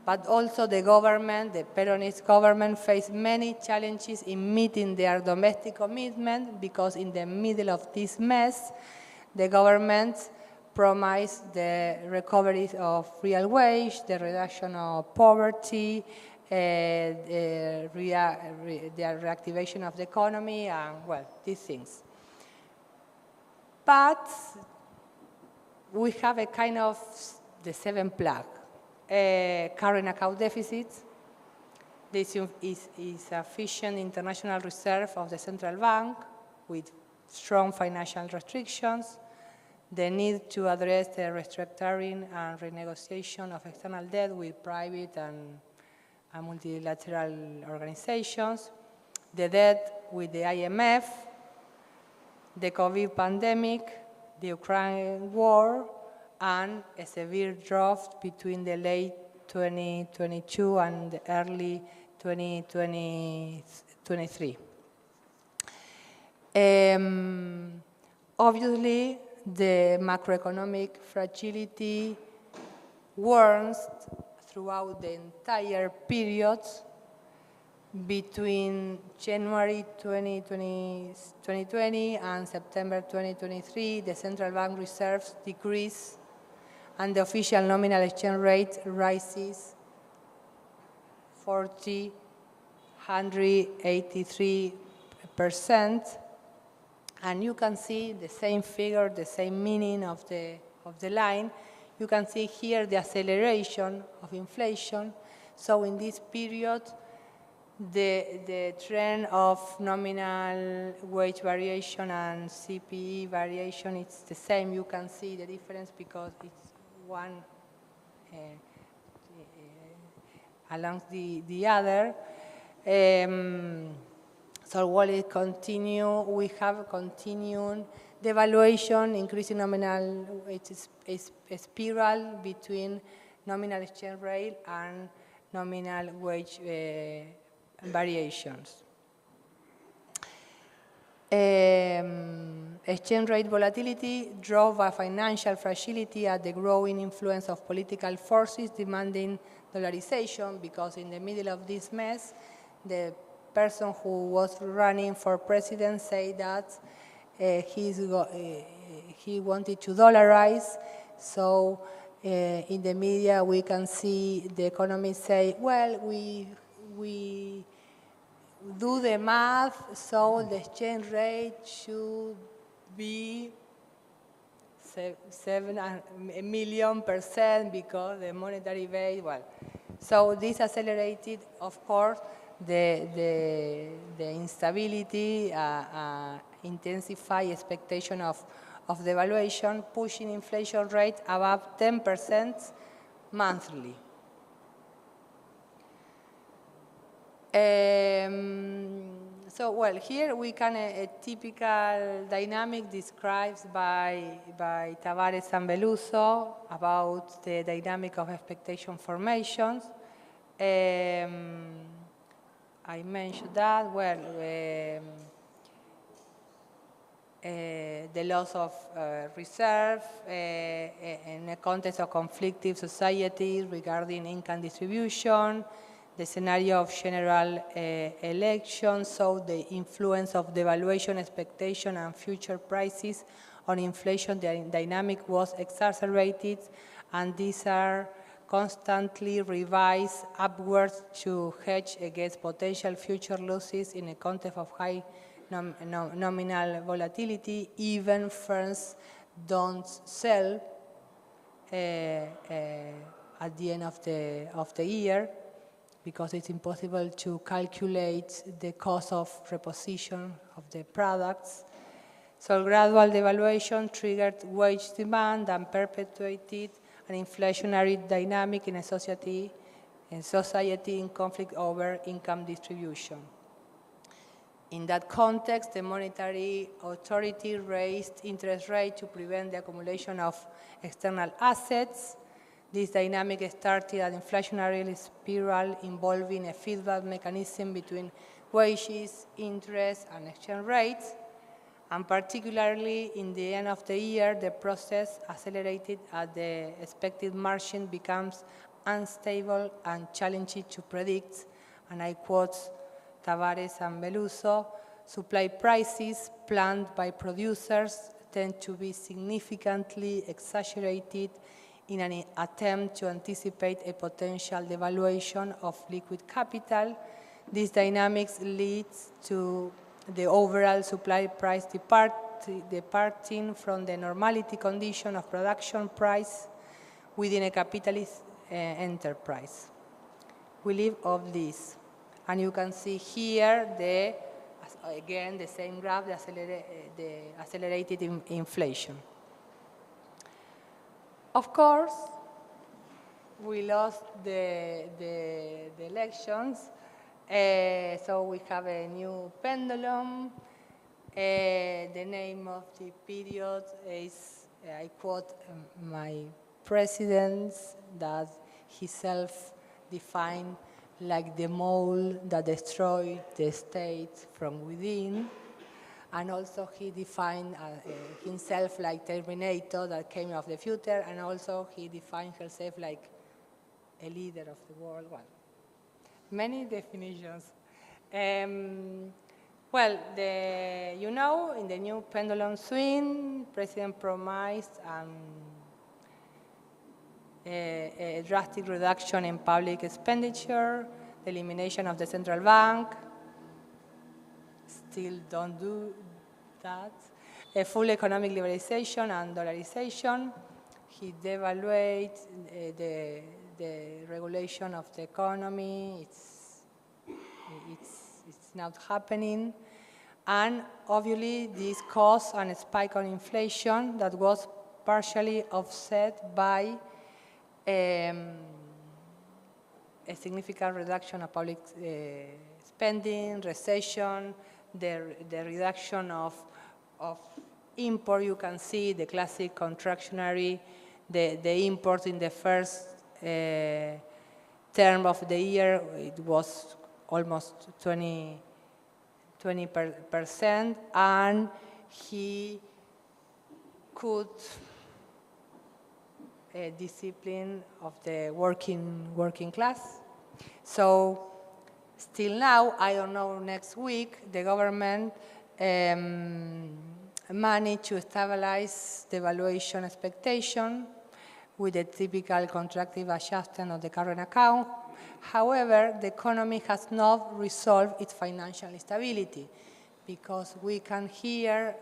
But also the government, the Peronist government, faced many challenges in meeting their domestic commitment, because in the middle of this mess, the government promised the recovery of real wage, the reduction of poverty, the reactivation of the economy, and, well, these things. But we have a kind of the seventh plague. Current account deficit. This is sufficient international reserve of the central bank with strong financial restrictions, the need to address the restructuring and renegotiation of external debt with private and multilateral organizations, the debt with the IMF, the COVID pandemic, the Ukraine war, and a severe drop between the late 2022 and the early 2023. Obviously, the macroeconomic fragility warns throughout the entire period, Between January 2020 and September 2023, the central bank reserves decrease and the official nominal exchange rate rises 183%. And you can see the same figure, the same meaning of the line. You can see here the acceleration of inflation. So in this period, the trend of nominal wage variation and CPI variation, it's the same. You can see the difference because it's one along the other. So while it continue, we have continued devaluation, increasing nominal, it's a spiral between nominal exchange rate and nominal wage variations. Exchange rate volatility drove by financial fragility at the growing influence of political forces demanding dollarization, because in the middle of this mess, the person who was running for president said that he wanted to dollarize. So in the media we can see the economists say, well, we do the math, so the exchange rate should be 7,000,000% because the monetary base, well. So this accelerated, of course, the instability, intensify expectation of devaluation, pushing inflation rate above 10% monthly. So, well, here we can, a typical dynamic described by Tavares and Beluso about the dynamic of expectation formations. I mentioned that, well, the loss of reserve in a context of conflictive societies regarding income distribution, the scenario of general elections, so the influence of devaluation expectation and future prices on inflation dynamic was exacerbated, and these are constantly revised upwards to hedge against potential future losses in a context of high nominal volatility. Even firms don't sell at the end of the year, because it's impossible to calculate the cost of reposition of the products. So gradual devaluation triggered wage demand and perpetuated an inflationary dynamic in a society in conflict over income distribution. In that context, the monetary authority raised interest rates to prevent the accumulation of external assets. This dynamic started an inflationary spiral involving a feedback mechanism between wages, interest, and exchange rates. And particularly in the end of the year, the process accelerated as the expected margin becomes unstable and challenging to predict. And I quote Tavares and Beluso, supply prices planned by producers tend to be significantly exaggerated in an attempt to anticipate a potential devaluation of liquid capital. This dynamics leads to the overall supply price departing from the normality condition of production price within a capitalist enterprise. We live off this. And you can see here, again, the same graph, the accelerated inflation. Of course, we lost the elections, so we have a new pendulum. The name of the period is, I quote my president, that he self-defined like the mole that destroyed the state from within. And also he defined himself like Terminator that came of the future, and also he defined himself like a leader of the world. Well, many definitions. Well, in the new pendulum swing, President promised a drastic reduction in public expenditure, the elimination of the central bank, still don't do that, a full economic liberalization and dollarization. He devaluated the regulation of the economy. It's not happening. And obviously, this caused a spike on inflation that was partially offset by a significant reduction of public spending, recession, the reduction of import. You can see the classic contractionary, the import in the first term of the year, it was almost 20%, and he could discipline of the working class. So still now, I don't know, next week, the government managed to stabilize the valuation expectation with the typical contractive adjustment of the current account. However, the economy has not resolved its financial instability, because we can hear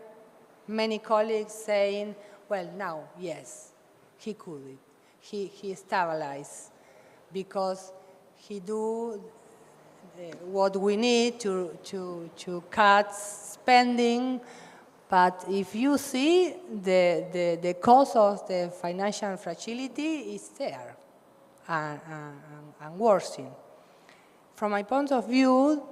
many colleagues saying, well, now, yes, he could it. He stabilized because he do what we need to cut spending. But if you see, the cause of the financial fragility is there and worsening. From my point of view,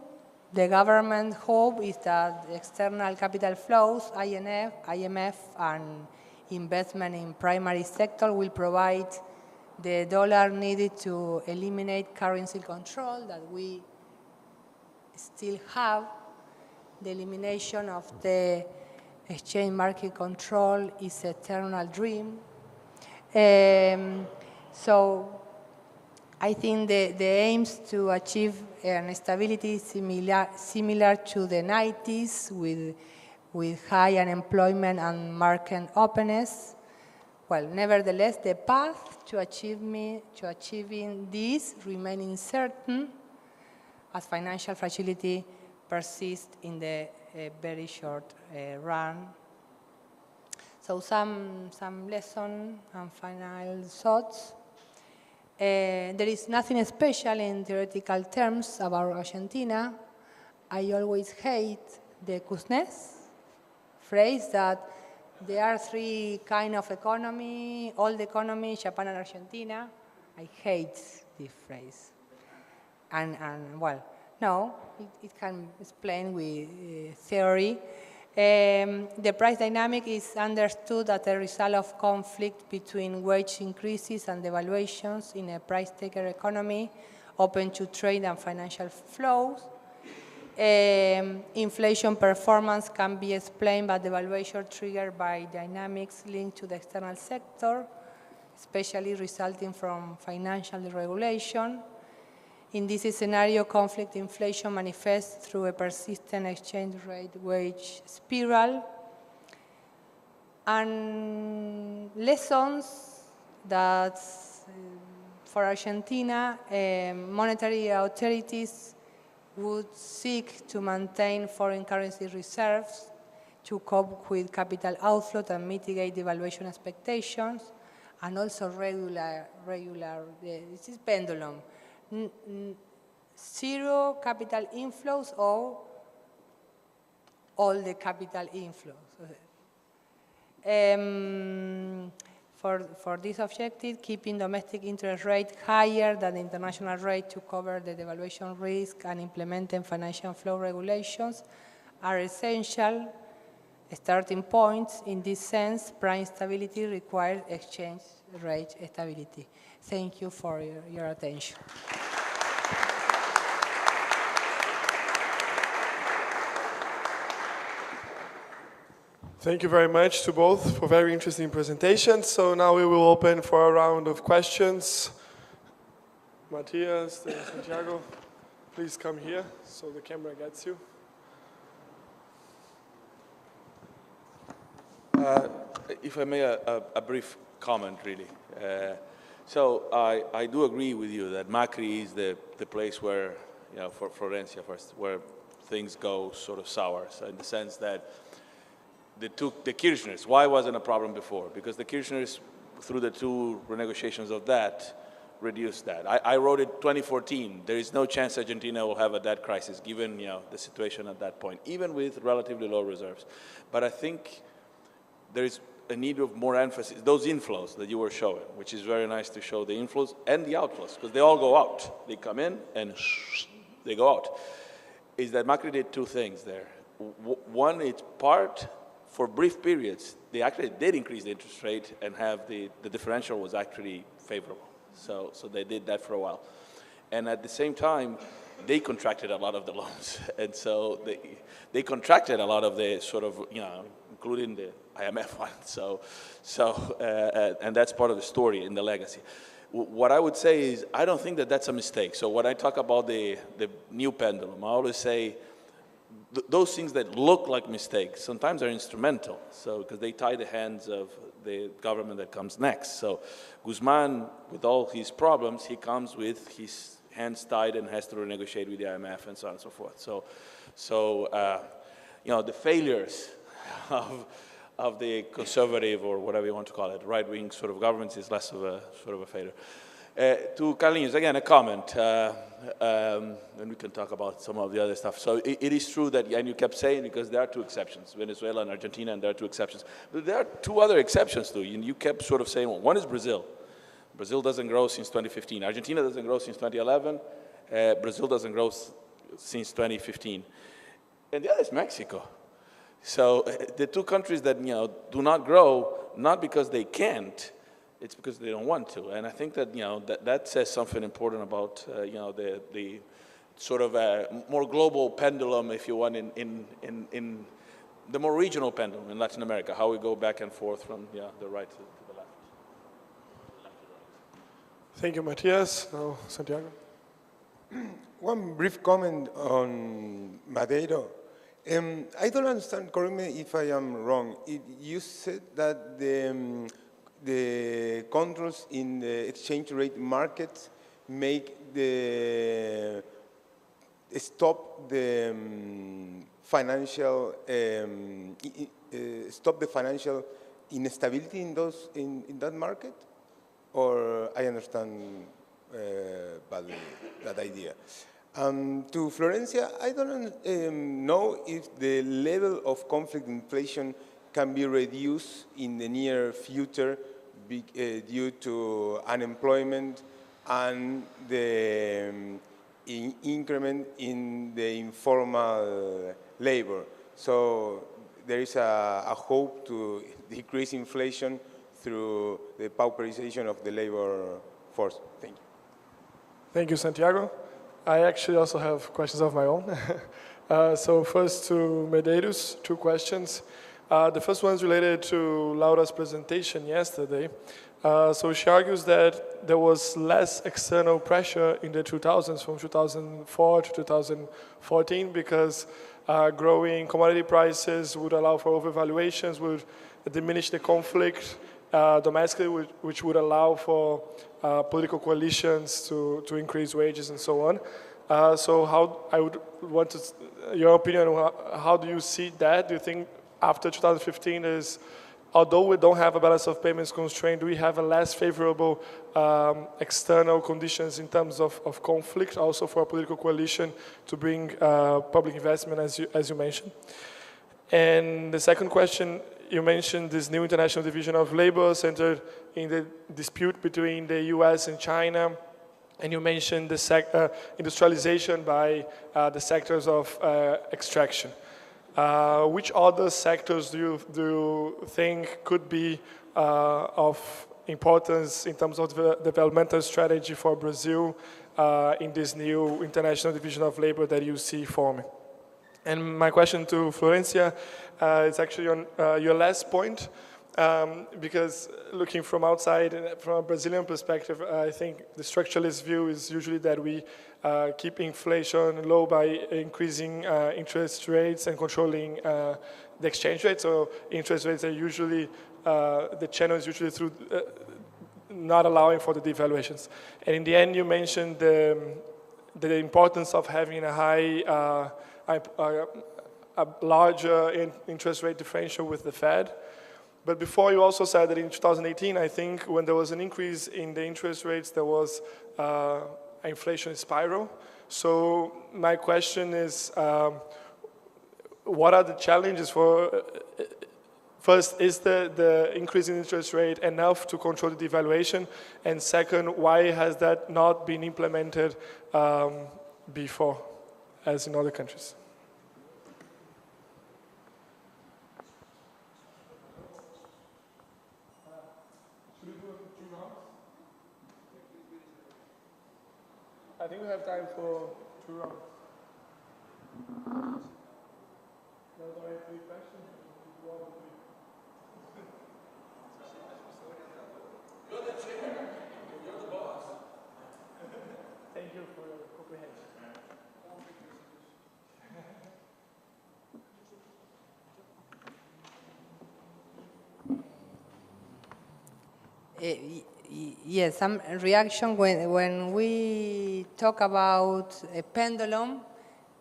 the government hope is that external capital flows, IMF, and investment in primary sector will provide the dollar needed to eliminate currency control that we still have. The elimination of the exchange market control is an eternal dream. So I think the aims to achieve stability similar to the 90s with high unemployment and market openness. Well, nevertheless, the path to achieving this remains uncertain as financial fragility persists in the very short run. So some lessons and final thoughts. There is nothing special in theoretical terms about Argentina. I always hate the Kuznets phrase that there are three kinds of economy, old economy, Japan and Argentina. I hate this phrase. And well, no, it can explain with theory. The price dynamic is understood as a result of conflict between wage increases and devaluations in a price-taker economy open to trade and financial flows. Inflation performance can be explained by devaluation triggered by dynamics linked to the external sector, especially resulting from financial deregulation. In this scenario, conflict inflation manifests through a persistent exchange rate wage spiral. And lessons that for Argentina, monetary authorities would seek to maintain foreign currency reserves to cope with capital outflow and mitigate devaluation expectations, and also regular this is pendulum. Zero capital inflows or all the capital inflows. For this objective, keeping domestic interest rate higher than the international rate to cover the devaluation risk and implementing financial flow regulations are essential starting points. In this sense, price stability requires exchange rate stability. Thank you for your attention. Thank you very much to both for very interesting presentations. So now we will open for a round of questions. Matthias, Santiago, please come here so the camera gets you. If I may, a brief comment, really. So I do agree with you that Macri is the place where, for Florencia first, where things go sort of sour, so in the sense that the Kirchners, why wasn't a problem before? Because the Kirchners, through the two renegotiations of that, reduced that. I wrote it 2014. There is no chance Argentina will have a debt crisis, given the situation at that point, even with relatively low reserves. But I think there is a need of more emphasis, those inflows that you were showing, which is very nice to show the inflows and the outflows, because they all go out. They come in and they go out. Is that Macri did two things there. One, it's part, for brief periods, they actually did increase the interest rate and have the differential was actually favorable. So they did that for a while. And at the same time, they contracted a lot of the loans. And so they contracted a lot of the sort of, including the IMF one. And that's part of the story in the legacy. What I would say is, I don't think that that's a mistake. So when I talk about the new pendulum, I always say those things that look like mistakes sometimes are instrumental. So because they tie the hands of the government that comes next. So Guzman, with all his problems, he comes with his hands tied and has to renegotiate with the IMF and so on and so forth. So the failures of the conservative, or whatever you want to call it, right-wing sort of governments is less of a sort of a failure. To Carlinhos, again, a comment, and we can talk about some of the other stuff. So it is true that, and you kept saying, because there are two exceptions, Venezuela and Argentina, and there are two exceptions. But there are two other exceptions too, and you kept sort of saying, well, one is Brazil. Brazil doesn't grow since 2015. Argentina doesn't grow since 2011. Brazil doesn't grow since 2015. And the other is Mexico. So the two countries that do not grow, not because they can't, it's because they don't want to. And I think that that says something important about the sort of more global pendulum, if you want, in the more regional pendulum in Latin America, how we go back and forth from the right to the left. Thank you, Matthias. Now, Santiago. One brief comment on Madeiro. I don't understand, correct me if I am wrong. You said that the controls in the exchange rate market make stop the financial instability in that market, or I understand badly that idea. To Florencia, I don't know if the level of conflict inflation can be reduced in the near future due to unemployment and the increment in the informal labor. So there is a hope to decrease inflation through the pauperization of the labor force. Thank you. Thank you, Santiago. I actually also have questions of my own. So first to Medeiros, two questions. The first one is related to Laura's presentation yesterday. So she argues that there was less external pressure in the 2000s, from 2004 to 2014, because growing commodity prices would allow for overvaluations, would diminish the conflict domestically, which would allow for political coalitions to increase wages and so on. So how I would want to, your opinion, how do you see that? Do you think after 2015 is, although we don't have a balance of payments constraint, do we have a less favorable external conditions in terms of conflict, also for a political coalition to bring public investment, as you mentioned? And the second question, you mentioned this new international division of labor centered in the dispute between the US and China, and you mentioned the industrialization by the sectors of extraction. Which other sectors do you think could be of importance in terms of the developmental strategy for Brazil in this new international division of labor that you see forming? And my question to Florencia is actually on your last point. because looking from outside, and from a Brazilian perspective, I think the structuralist view is usually that we keep inflation low by increasing interest rates and controlling the exchange rate. So interest rates are usually, the channel is usually through not allowing for the devaluations. And in the end, you mentioned the importance of having a larger interest rate differential with the Fed. But before, you also said that in 2018, I think, when there was an increase in the interest rates, there was an inflation spiral. So my question is, what are the challenges for, first, is the increase in interest rate enough to control the devaluation? And second, why has that not been implemented before, as in other countries? I think we have time for 2 rounds. There are 3 questions. You're the chair. You're the boss. Thank you for your comprehension. Yes, some reaction when we talk about a pendulum,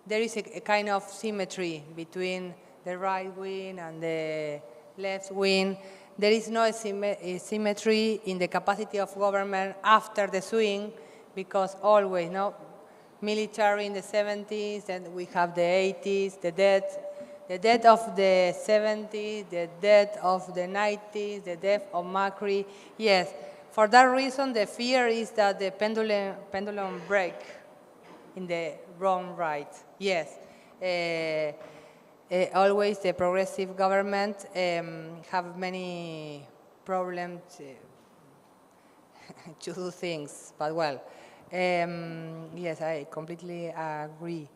there is a kind of symmetry between the right wing and the left wing. There is no symmetry in the capacity of government after the swing, because always, military in the 70s, and we have the 80s, the death of the 70s, the death of the 90s, the death of Macri. Yes, for that reason, the fear is that the pendulum break in the wrong right. Yes, always the progressive government have many problems to do things, but well, yes, I completely agree.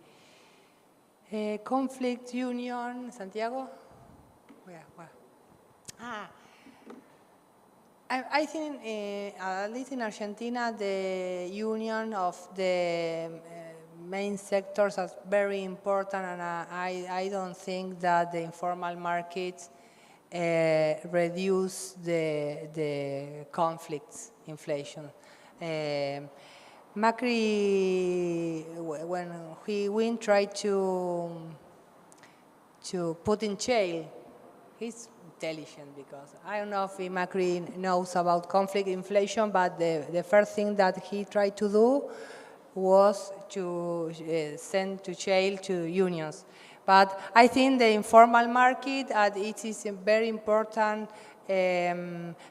Conflict union, Santiago? Where? I think, at least in Argentina, the union of the main sectors is very important, and I don't think that the informal markets reduce the conflicts, inflation. Macri, when he win, tried to put in jail. He's intelligent, because I don't know if Macri knows about conflict inflation, but the first thing that he tried to do was to send to jail to unions. But I think the informal market, it is a very important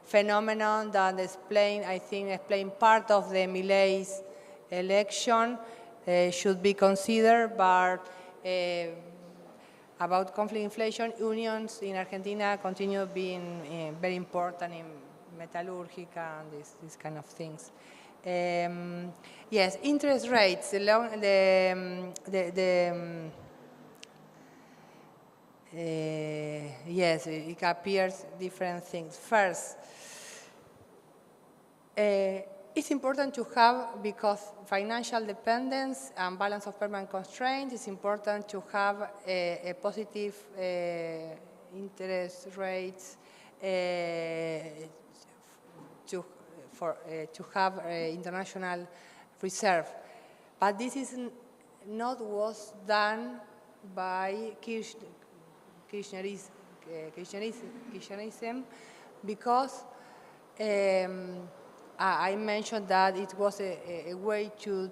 phenomenon that explain part of the Milei's election, should be considered, but about conflict inflation, unions in Argentina continue being very important in metallurgica and these kind of things. Yes, interest rates, yes, it appears different things. First, it's important to have, because financial dependence and balance of permanent constraints, it's important to have a positive interest rates to have international reserve. But this is not was done by Kirchnerism, because I mentioned that it was a way to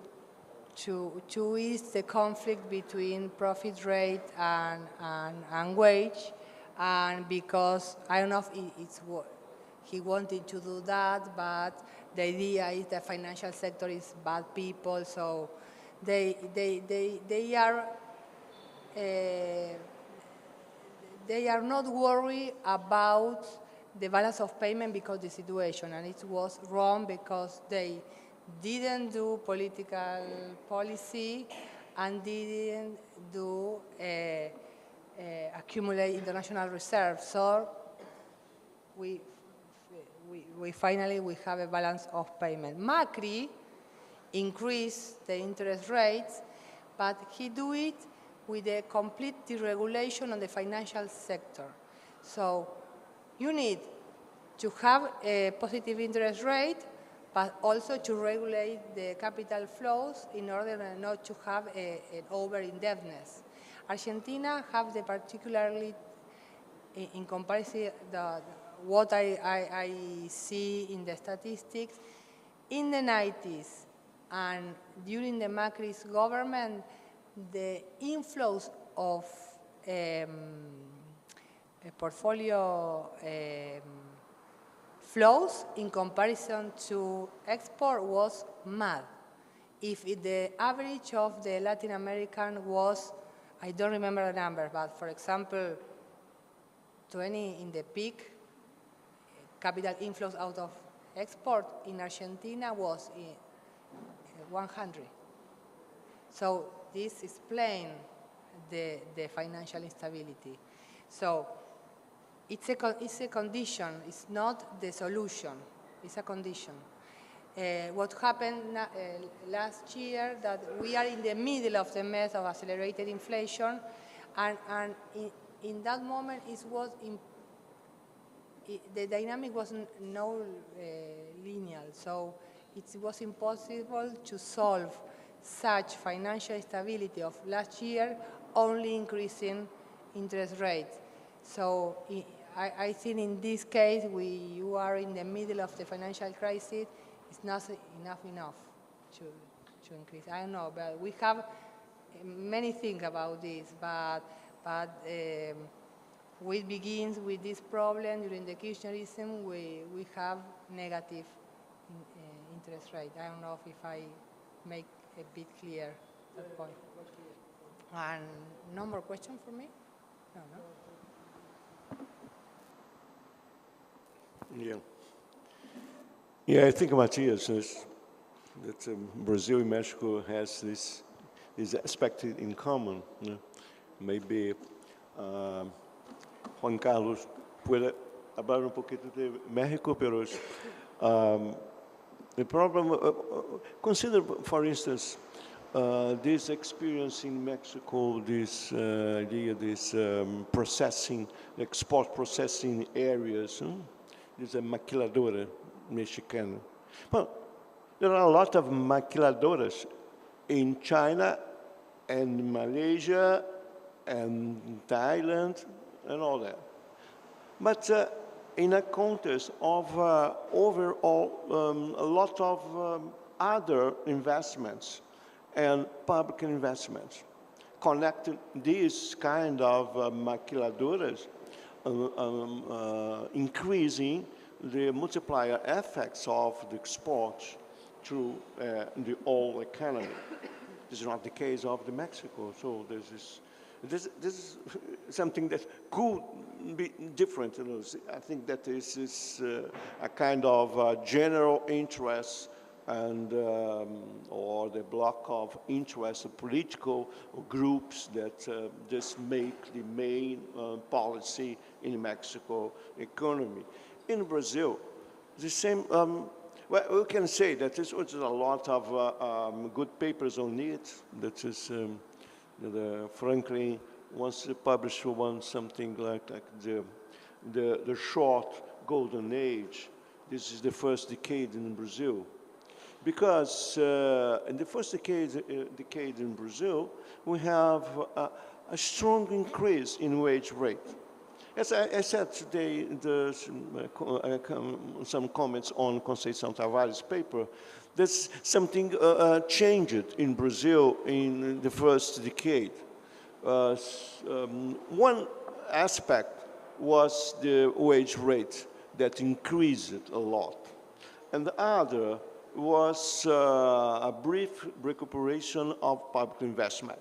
ease the conflict between profit rate and wage, and because I don't know if it's what he wanted to do that, but the idea is the financial sector is bad people, so they are not worried about the balance of payment because the situation, and it was wrong because they didn't do political policy and didn't do accumulate international reserves. So we finally have a balance of payment. Macri increased the interest rates, but he do it with a complete deregulation on the financial sector. So you need to have a positive interest rate, but also to regulate the capital flows in order not to have an over-indebtedness. Argentina have the particularly, in comparison, what I see in the statistics, in the 90s and during the Macri's government, the inflows of portfolio flows in comparison to export was mad. If the average of the Latin American was, I don't remember the number, but for example, 20 in the peak, capital inflows out of export in Argentina was 100. So this explains the financial instability. So it's a condition, it's not the solution, it's a condition. What happened last year, that we are in the middle of the mess of accelerated inflation, and in that moment the dynamic was no linear, so it was impossible to solve such financial instability of last year only increasing interest rates. So I think in this case, you are in the middle of the financial crisis. It's not enough to increase. I don't know, but we have many things about this, but we begins with this problem during the Kirchnerism. We have negative interest rate. I don't know if I make a bit clear that point. And no more question for me? No. Yeah, I think, Matias, that Brazil and Mexico has this aspect in common. You know? Maybe Juan Carlos puede hablar un poquito de México, pero the problem, consider, for instance, this experience in Mexico, this idea, this processing, export processing areas, this is a maquiladora mexicana. Well, there are a lot of maquiladoras in China and Malaysia and Thailand and all that. But in a context of overall a lot of other investments and public investments, connecting these kind of maquiladoras, increasing the multiplier effects of the exports through the whole economy. This is not the case of the Mexico. So this is something that could be different. You know, I think that this is a kind of general interest and or the block of interest of political groups that just make the main policy in Mexico economy. In Brazil, the same. Well, we can say that there's a lot of good papers on it. That is, Franklin once published one something like the short golden age. This is the first decade in Brazil, because in the first decade in Brazil, we have a strong increase in wage rate. As I said today, some comments on Conceição Tavares' paper, there's something changed in Brazil in the first decade. One aspect was the wage rate that increased a lot, and the other was a brief recuperation of public investment.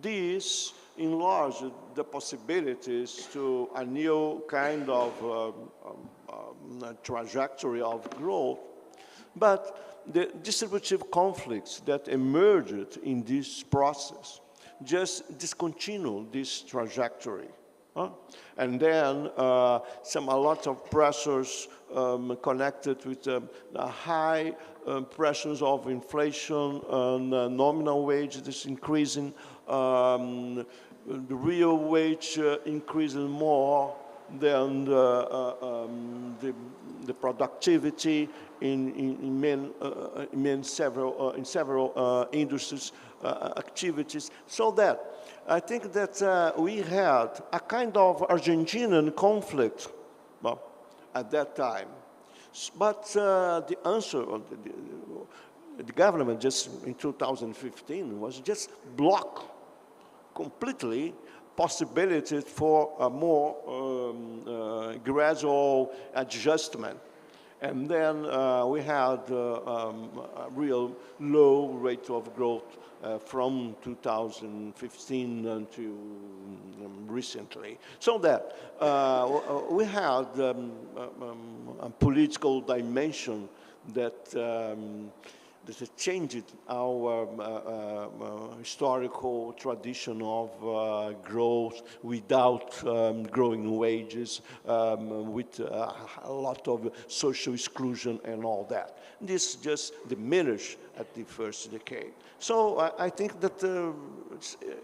This enlarged the possibilities to a new kind of trajectory of growth, but the distributive conflicts that emerged in this process just discontinued this trajectory. And then a lot of pressures connected with the high pressures of inflation and nominal wages increasing, the real wage increasing more than the productivity in several industries activities. So that I think that we had a kind of Argentinian conflict at that time. But the answer of the government just in 2015 was just block completely possibilities for a more gradual adjustment. And then we had a real low rate of growth from 2015 until recently. So that we had a political dimension that that changed our historical tradition of growth without growing wages, with a lot of social exclusion and all that. This just diminished at the first decade. So I think that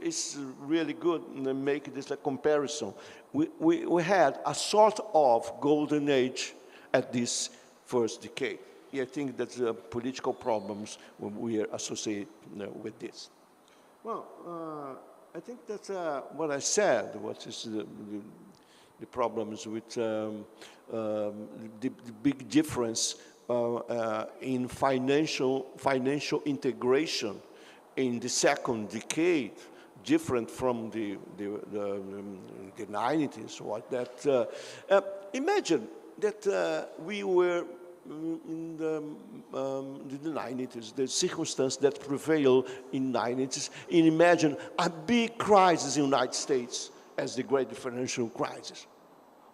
it's really good to make this a comparison. We had a sort of golden age at this first decade. I think that the political problems we are associated with this. Well, I think that what I said, what is the problems with the big difference in financial integration in the second decade, different from the 90s. What that imagine that we were in the 90s, the circumstance that prevailed in the 90s, and imagine a big crisis in the United States as the great financial crisis.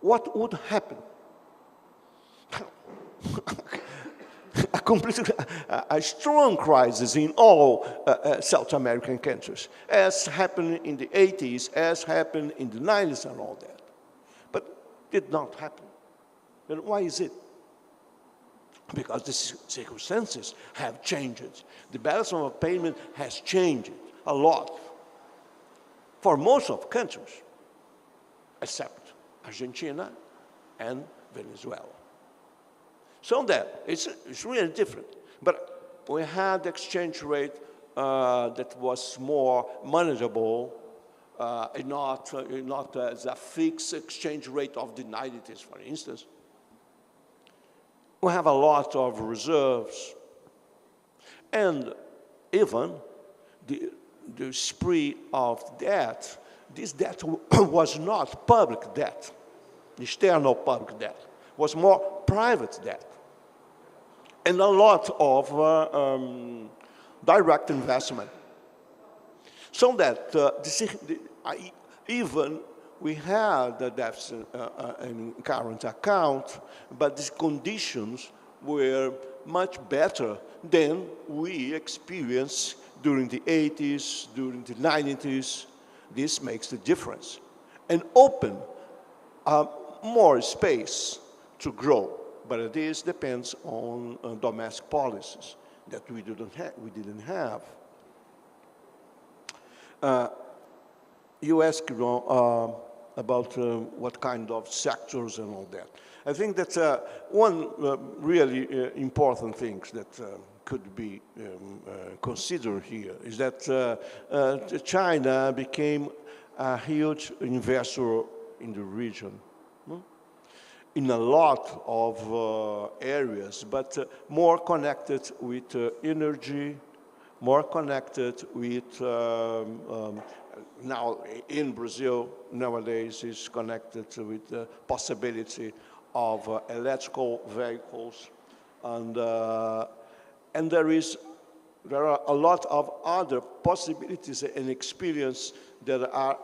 What would happen? A strong crisis in all South American countries, as happened in the 80s, as happened in the 90s and all that. But did not happen. And why is it? Because the circumstances have changed. The balance of payment has changed a lot for most of countries, except Argentina and Venezuela. So that it's really different. But we had the exchange rate that was more manageable, not as a fixed exchange rate of the 90s, for instance. We have a lot of reserves, and even the spree of debt, this debt was not public debt, external public debt, was more private debt, and a lot of direct investment. So that even we had the deficit in current account, but these conditions were much better than we experienced during the 80s, during the 90s. This makes the difference and open more space to grow. But this depends on domestic policies that we didn't have. You asked about what kind of sectors and all that. I think that one really important thing that could be considered here is that China became a huge investor in the region, in a lot of areas, but more connected with energy, more connected with now in Brazil nowadays is connected with the possibility of electrical vehicles, and there are a lot of other possibilities and experience that are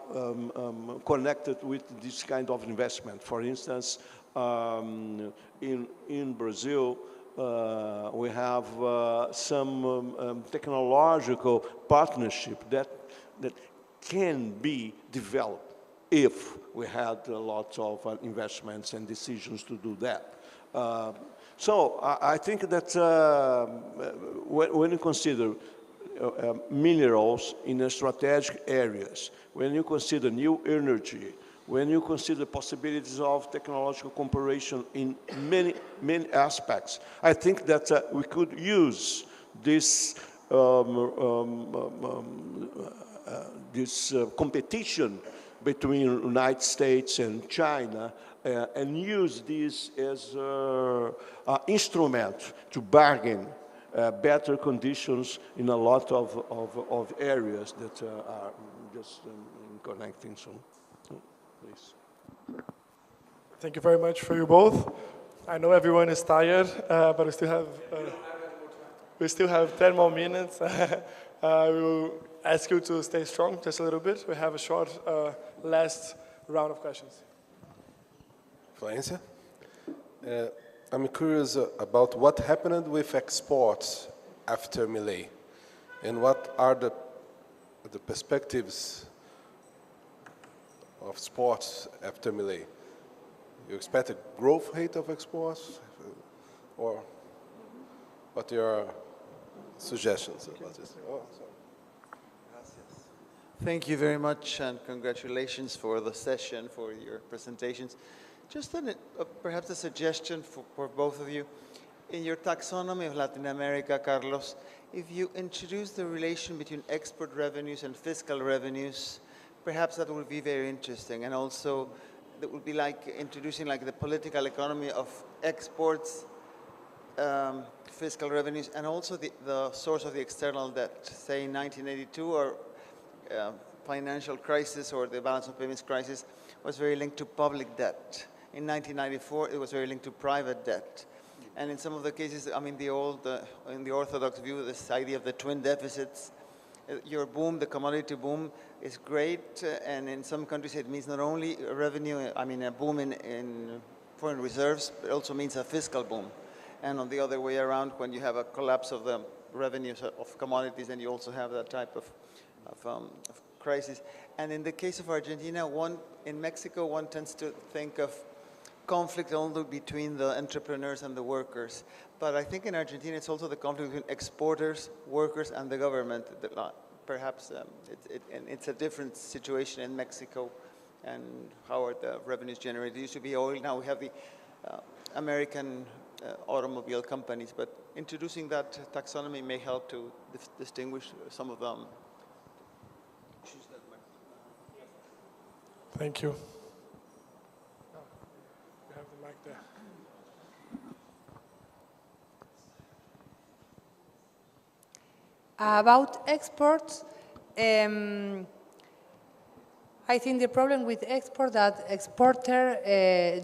connected with this kind of investment. For instance, in Brazil, we have some technological partnership that can be developed if we had lots of investments and decisions to do that. So I think that when you consider minerals in strategic areas, when you consider new energy, when you consider possibilities of technological cooperation in many, many aspects, I think that we could use this, this competition between United States and China and use this as an instrument to bargain better conditions in a lot of areas that are just connecting. So, please. Thank you very much for you both. I know everyone is tired, but we still have 10 more minutes. We will ask you to stay strong just a little bit. We have a short last round of questions. Florencia? I'm curious about what happened with exports after Milei, and what are the perspectives of sports after Milei? You expect a growth rate of exports, or what are your suggestions about this? Oh, thank you very much, and congratulations for the session, for your presentations. Just perhaps a suggestion for both of you. In your taxonomy of Latin America, Carlos, if you introduce the relation between export revenues and fiscal revenues, perhaps that would be very interesting. And also, that would be like introducing like the political economy of exports, fiscal revenues, and also the source of the external debt. Say in 1982, or financial crisis or the balance of payments crisis was very linked to public debt. In 1994, it was very linked to private debt. And in some of the cases, I mean, in the orthodox view, this idea of the twin deficits, your boom, the commodity boom, is great. And in some countries, it means not only revenue, I mean, a boom in foreign reserves, but it also means a fiscal boom. And on the other way around, when you have a collapse of the revenues of commodities, then you also have that type of crisis. And in the case of Argentina, in Mexico, one tends to think of conflict only between the entrepreneurs and the workers. But I think in Argentina, it's also the conflict between exporters, workers, and the government. Perhaps it's a different situation in Mexico, and how are the revenues generated. It used to be oil, now we have the American automobile companies. But introducing that taxonomy may help to distinguish some of them. Thank you. We have the mic there. About exports, I think the problem with export that exporter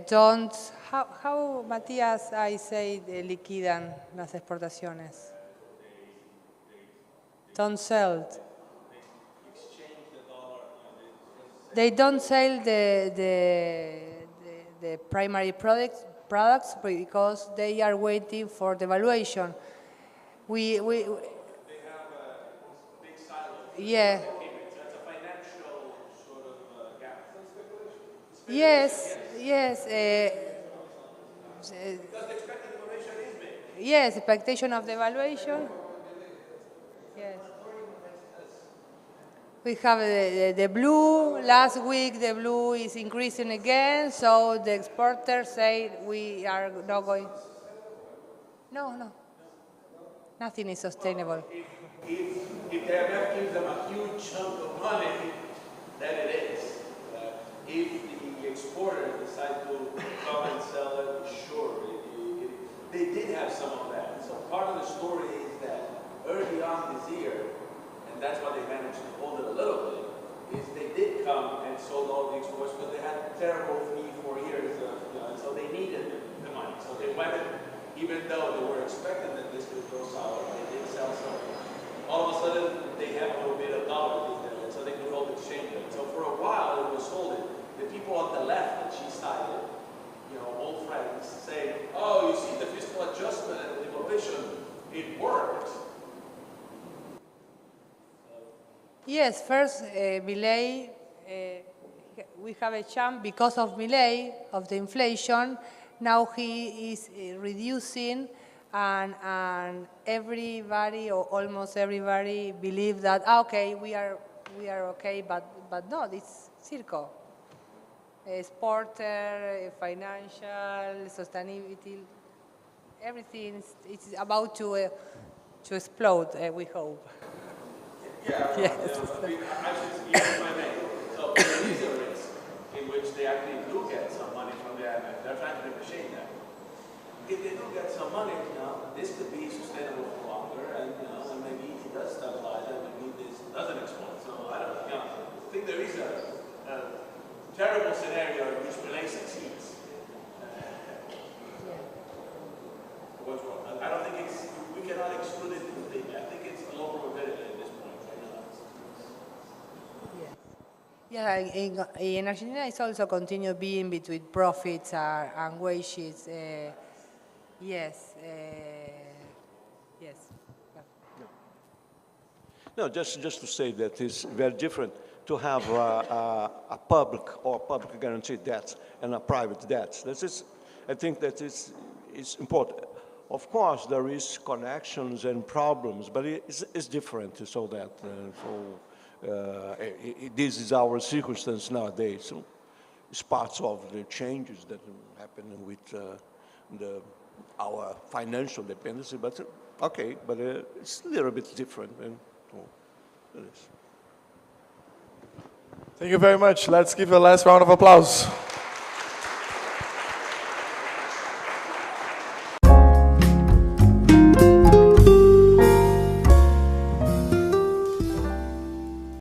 don't, how Matías, I say, liquidan las exportaciones? Don't sell. They don't sell the primary products because they are waiting for the valuation. They have a big silo. Yeah. That's a financial sort of gap. Yes, yes. Because the expected valuation is big. Yes, expectation of the valuation. Yes. We have the blue. Last week, the blue is increasing again, so the exporters say we are not going. No. Nothing is sustainable. If the IMF gives them a huge chunk of money, then it is. If the exporters decide to come and sell it, sure. They did have some of that. So part of the story is that early on this year, and that's why they managed to hold it a little bit, is they did come and sold all the exports, but they had terrible 3-4 years, and so they needed the money. So they went, even though they were expecting that this would go sour, they did sell some. All of a sudden, they have a little bit of dollars, and so they could hold exchange rate. So for a while, it was holding. The people on the left that she cited, old friends, saying, oh, you see the fiscal adjustment and the devaluation, it worked. Yes, first, Milei, we have a chance because of Milei, of the inflation. Now he is reducing, and everybody, or almost everybody, believe that okay, we are okay, but no, it's circo. Sport, financial, sustainability, everything is about to explode. We hope. Yeah, Yes. if I may. So there is a risk in which they actually do get some money from the IMF. They're trying to negotiate that. If they do get some money, this could be sustainable for longer, and and maybe it does stabilize, and maybe this doesn't explode. So I don't, I think there is a terrible scenario in which Milei succeeds. What's wrong? I don't think we cannot exclude it completely. I think it's a low probability at this point right now. Yeah, in Argentina, it's also continue being between profits and wages. Yes. No, just to say that it's very different to have a public or public guaranteed debt and a private debt. I think that is important. Of course, there is connections and problems, but it's different. So that this is our circumstance nowadays. So it's part of the changes that happen with our financial dependency. But okay, but it's a little bit different. And it is. Thank you very much. Let's give a last round of applause.